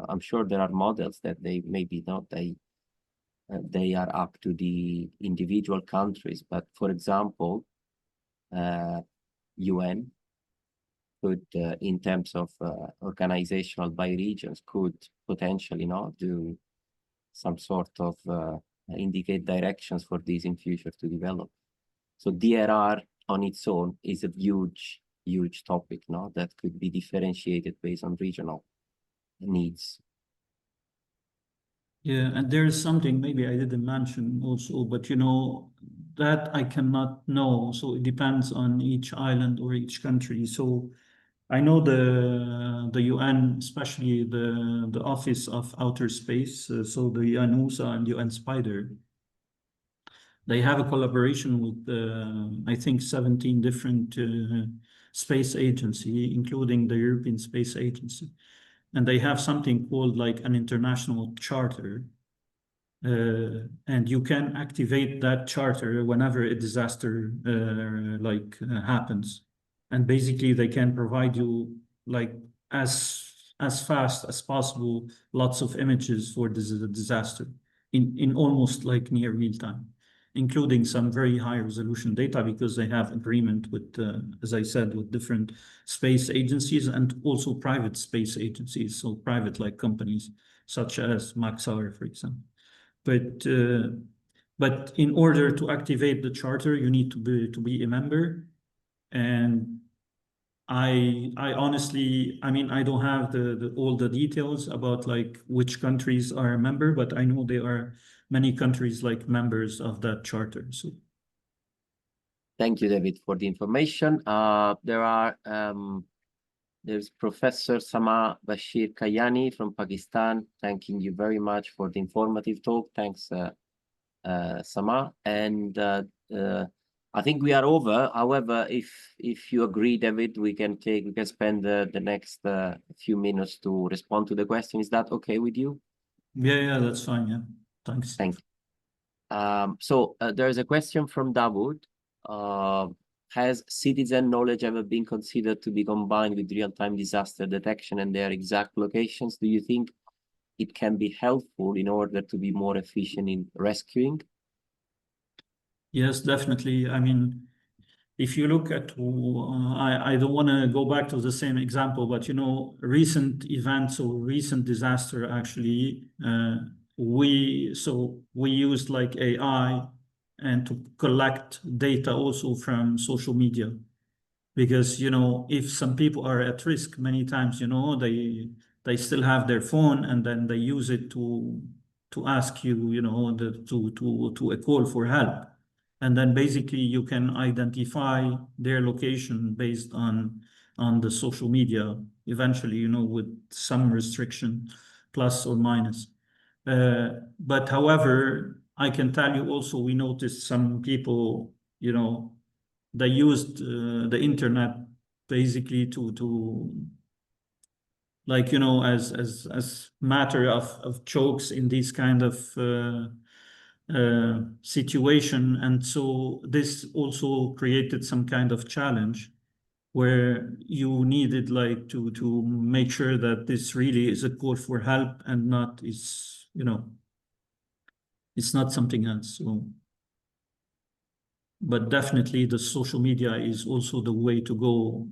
I'm sure there are models that they maybe not, they they are up to the individual countries. But for example, UN could, in terms of organizational by regions, could potentially do some sort of indicate directions for these in future to develop. So DRR on its own is a huge topic, that could be differentiated based on regional needs. Yeah, and there's something maybe I didn't mention also, but that I cannot know. So it depends on each island or each country. So I know the UN, especially the Office of Outer Space, so the UNOSA and UN Spider, they have a collaboration with I think 17 different space agency, including the European Space Agency, and they have something called like an international charter. And you can activate that charter whenever a disaster happens. And basically they can provide you like as fast as possible lots of images for this disaster in almost like near real time, including some very high resolution data, because they have agreement with, as I said, with different space agencies and also private space agencies, so private like companies such as Maxar, for example. But in order to activate the charter, you need to be a member. And I honestly, I mean, I don't have all the details about like which countries are a member, but I know there are many countries like members of that charter. So thank you, David, for the information. There's Professor Sama Bashir Kayani from Pakistan, thanking you very much for the informative talk. Thanks, Sama. And I think we are over. However, if you agree, David, we can spend the next few minutes to respond to the question. Is that okay with you? yeah, that's fine. Yeah, thanks. Thank you. So there's a question from Dawood. Has citizen knowledge ever been considered to be combined with real-time disaster detection and their exact locations? Do you think it can be helpful in order to be more efficient in rescuing? Yes, definitely. I mean, if you look at, I don't want to go back to the same example, but recent events or recent disaster actually, we used like AI and to collect data also from social media, because if some people are at risk, many times they still have their phone and then they use it to ask you to a call for help. And then basically you can identify their location based on the social media eventually, with some restriction, plus or minus. But however, I can tell you also, we noticed some people, they used the internet basically to like, as matter of jokes in these kind of situation. And so this also created some kind of challenge where you needed like to make sure that this really is a call for help and not is, it's not something else. So, but definitely the social media is also the way to go.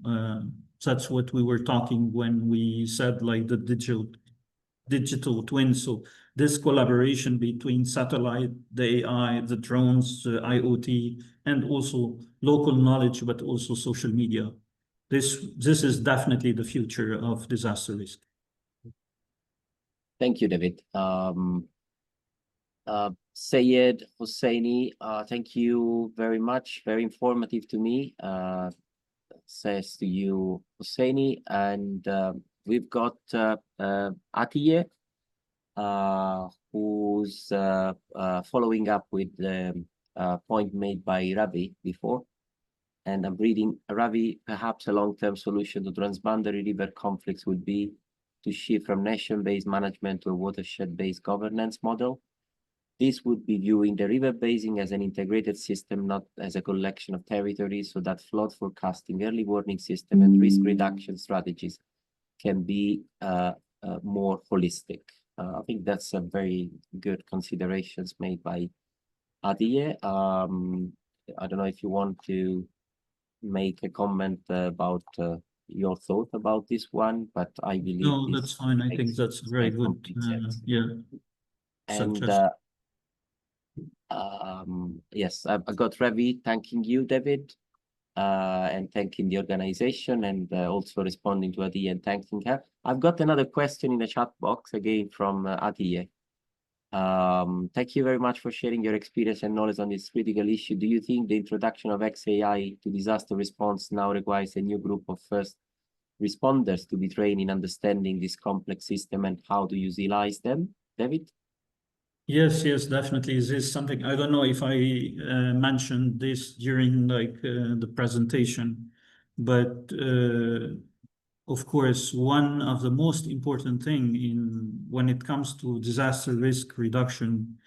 That's what we were talking when we said like the digital twin. So this collaboration between satellite, the AI, the drones, the IoT, and also local knowledge, but also social media. This is definitely the future of disaster risk. Thank you, David. Sayed Hosseini, thank you very much. Very informative to me. Says to you, Hosseini, and we've got Atiye, who's following up with the point made by Ravi before. And I'm reading, Ravi, perhaps a long-term solution to transboundary river conflicts would be to shift from nation-based management to a watershed-based governance model. This would be viewing the river basin as an integrated system, not as a collection of territories, so that flood forecasting, early warning system, and risk reduction strategies can be more holistic. I think that's a very good considerations made by Adie. I don't know if you want to make a comment about your thought about this one, but I believe No, this that's fine. I think makes, that's very good. complete sense. Yeah, And suggestion. yes, I got Ravi thanking you, David, and thanking the organization, and also responding to Adie and thanking her. I've got another question in the chat box again from Adie. Thank you very much for sharing your experience and knowledge on this critical issue. Do you think the introduction of XAI to disaster response now requires a new group of first responders to be trained in understanding this complex system, and how do you utilize them, David? Yes, definitely. This is something, I don't know if I mentioned this during the presentation, but of course, one of the most important thing when it comes to disaster risk reduction,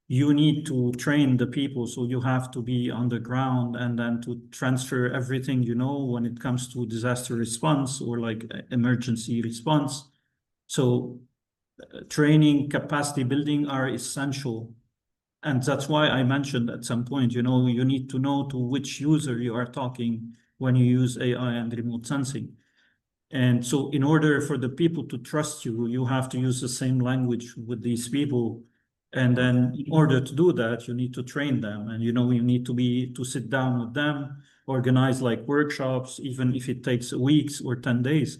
you need to train the people. So you have to be on the ground and then to transfer everything you know when it comes to disaster response or like emergency response. So training, capacity building are essential. And that's why I mentioned at some point, you need to know to which user you are talking when you use AI and remote sensing. And so in order for the people to trust you, you have to use the same language with these people. And then in order to do that, you need to train them. And you need to sit down with them, organize like workshops, even if it takes weeks or 10 days.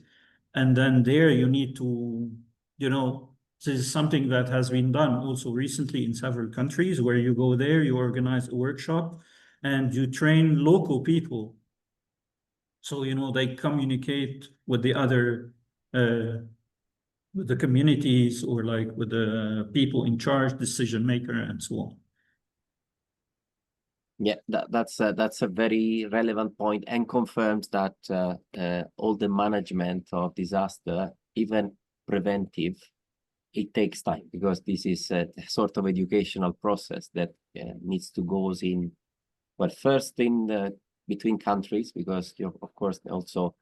And then there you need to, this is something that has been done also recently in several countries where you go there, you organize a workshop and you train local people. So, they communicate with the other, with the communities or like with the people in charge, decision maker, and so on. Yeah, that's a very relevant point, and confirms that all the management of disaster, even preventive, it takes time, because this is a sort of educational process that needs to go in, well, first in between countries, because of course also,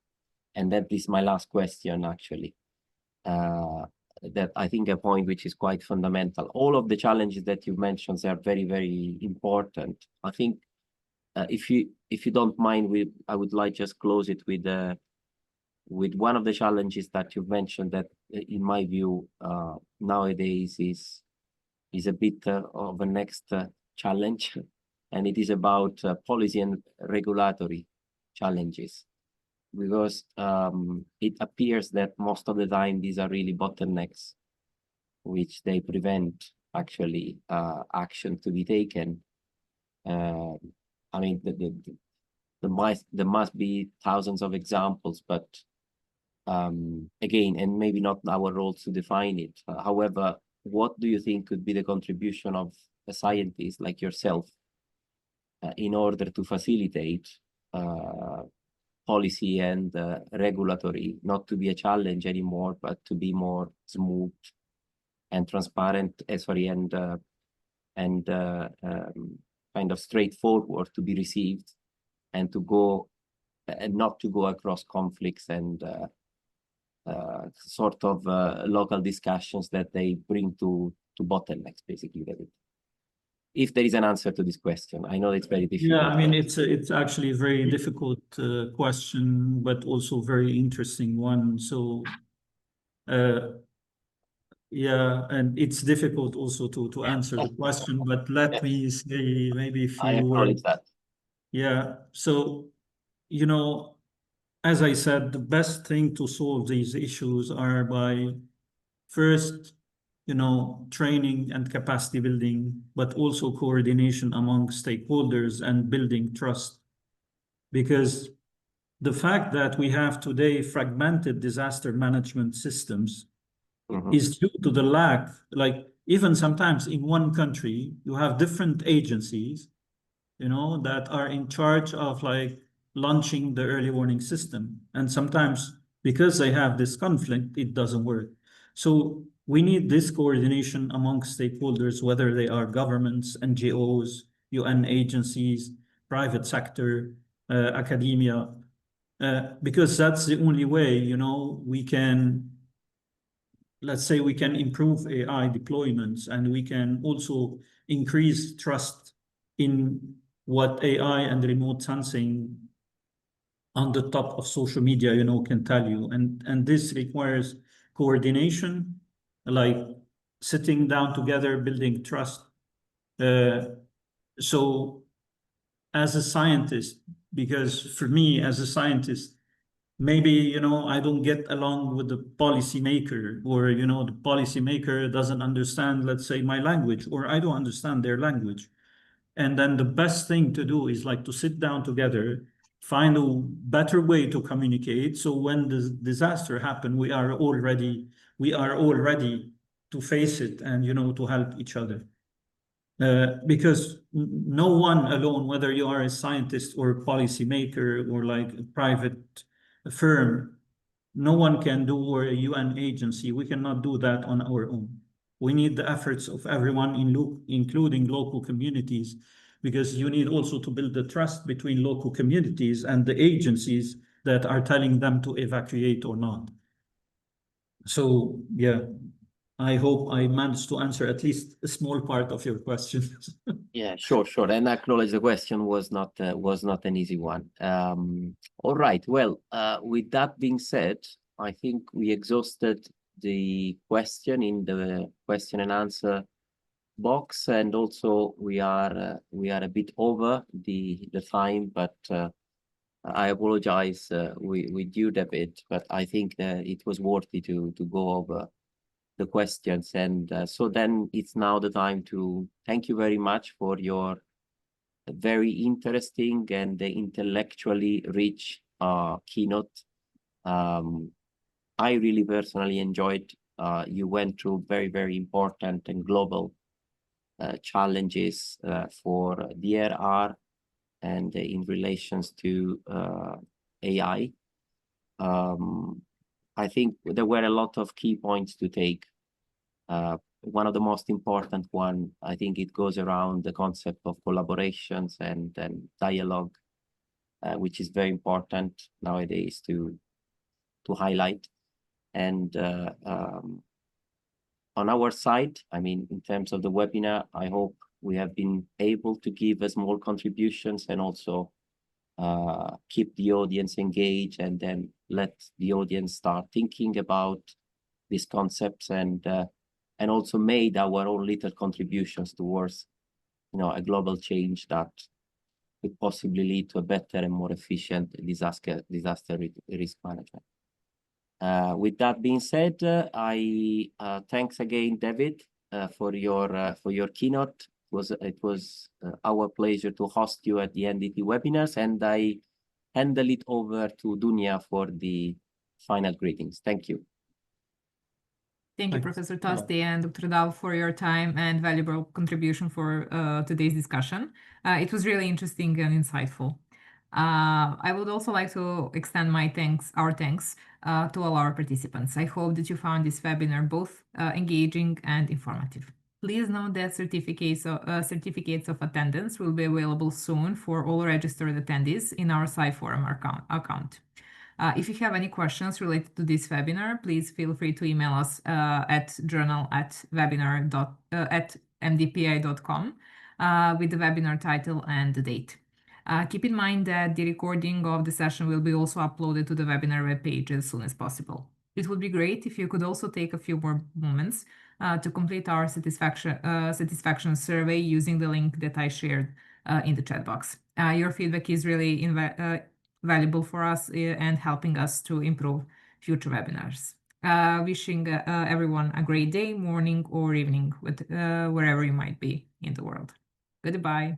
and that is my last question actually, that I think a point which is quite fundamental. All of the challenges that you mentioned are very, very important. I think if you don't mind, I would like just close it with one of the challenges that you've mentioned that, in my view, nowadays is a bit of a next challenge, and it is about policy and regulatory challenges, because it appears that most of the time these are really bottlenecks which they prevent actually action to be taken. I mean, there must be thousands of examples, but again, and maybe not our role to define it. However, what do you think could be the contribution of a scientist like yourself in order to facilitate policy and regulatory not to be a challenge anymore, but to be more smooth and transparent, and kind of straightforward to be received, and to go and not to go across conflicts and sort of local discussions that they bring to bottlenecks, basically. If there is an answer to this question, I know it's very difficult. Yeah, I mean, it's actually a very difficult question, but also very interesting one. So, yeah, and it's difficult also to answer the question, but let me say maybe a I few acknowledge words. that. Yeah, so, as I said, the best thing to solve these issues are by first, training and capacity building, but also coordination among stakeholders and building trust. Because the fact that we have today fragmented disaster management systems is due to the lack, like even sometimes in one country, you have different agencies, that are in charge of like launching the early warning system. And sometimes because they have this conflict, it doesn't work. So we need this coordination among stakeholders, whether they are governments, NGOs, UN agencies, private sector, academia, because that's the only way, we can let's say we can improve AI deployments, and we can also increase trust in what AI and remote sensing on the top of social media, can tell you. And this requires coordination, like sitting down together, building trust. So as a scientist, because for me as a scientist, maybe, I don't get along with the policymaker, or, the policymaker doesn't understand, let's say, my language, or I don't understand their language. And then the best thing to do is like to sit down together, find a better way to communicate. So when the disaster happens, we are all ready to face it and, to help each other. Because no one alone, whether you are a scientist or a policymaker or like a private firm, no one can do, or a UN agency, we cannot do that on our own. We need the efforts of everyone, including local communities, because you need also to build the trust between local communities and the agencies that are telling them to evacuate or not. So yeah, I hope I managed to answer at least a small part of your question. Yeah, sure. And I acknowledge the question was not an easy one. All right. Well, with that being said, I think we exhausted the question in the question and answer box, and also we are a bit over the time, but I apologize with you, David, but I think that it was worthy to go over the questions. And so then it's now the time to thank you very much for your very interesting and intellectually rich keynote. I really personally enjoyed. You went through very, very important and global challenges for DRR and in relations to AI. I think there were a lot of key points to take. One of the most important one, I think it goes around the concept of collaborations and dialogue, which is very important nowadays to highlight. And on our side, I mean, in terms of the webinar, I hope we have been able to give a small contributions and also keep the audience engaged, and then let the audience start thinking about these concepts, and also made our own little contributions towards, a global change that could possibly lead to a better and more efficient disaster risk management. With that being said, I thanks again, David, for your keynote. It was our pleasure to host you at the NDT webinars, and I handle it over to Dunia for the final greetings. Thank you. Thank you, Professor Tosti and Dr. Dal, for your time and valuable contribution for today's discussion. It was really interesting and insightful. I would also like to extend our thanks to all our participants. I hope that you found this webinar both engaging and informative. Please note that certificates of attendance will be available soon for all registered attendees in our SciForum account. If you have any questions related to this webinar, please feel free to email us at journal@mdpi.com with the webinar title and the date. Keep in mind that the recording of the session will be also uploaded to the webinar webpage as soon as possible. It would be great if you could also take a few more moments to complete our satisfaction survey using the link that I shared in the chat box. Your feedback is really valuable for us and helping us to improve future webinars. Wishing everyone a great day, morning or evening, wherever you might be in the world. Goodbye.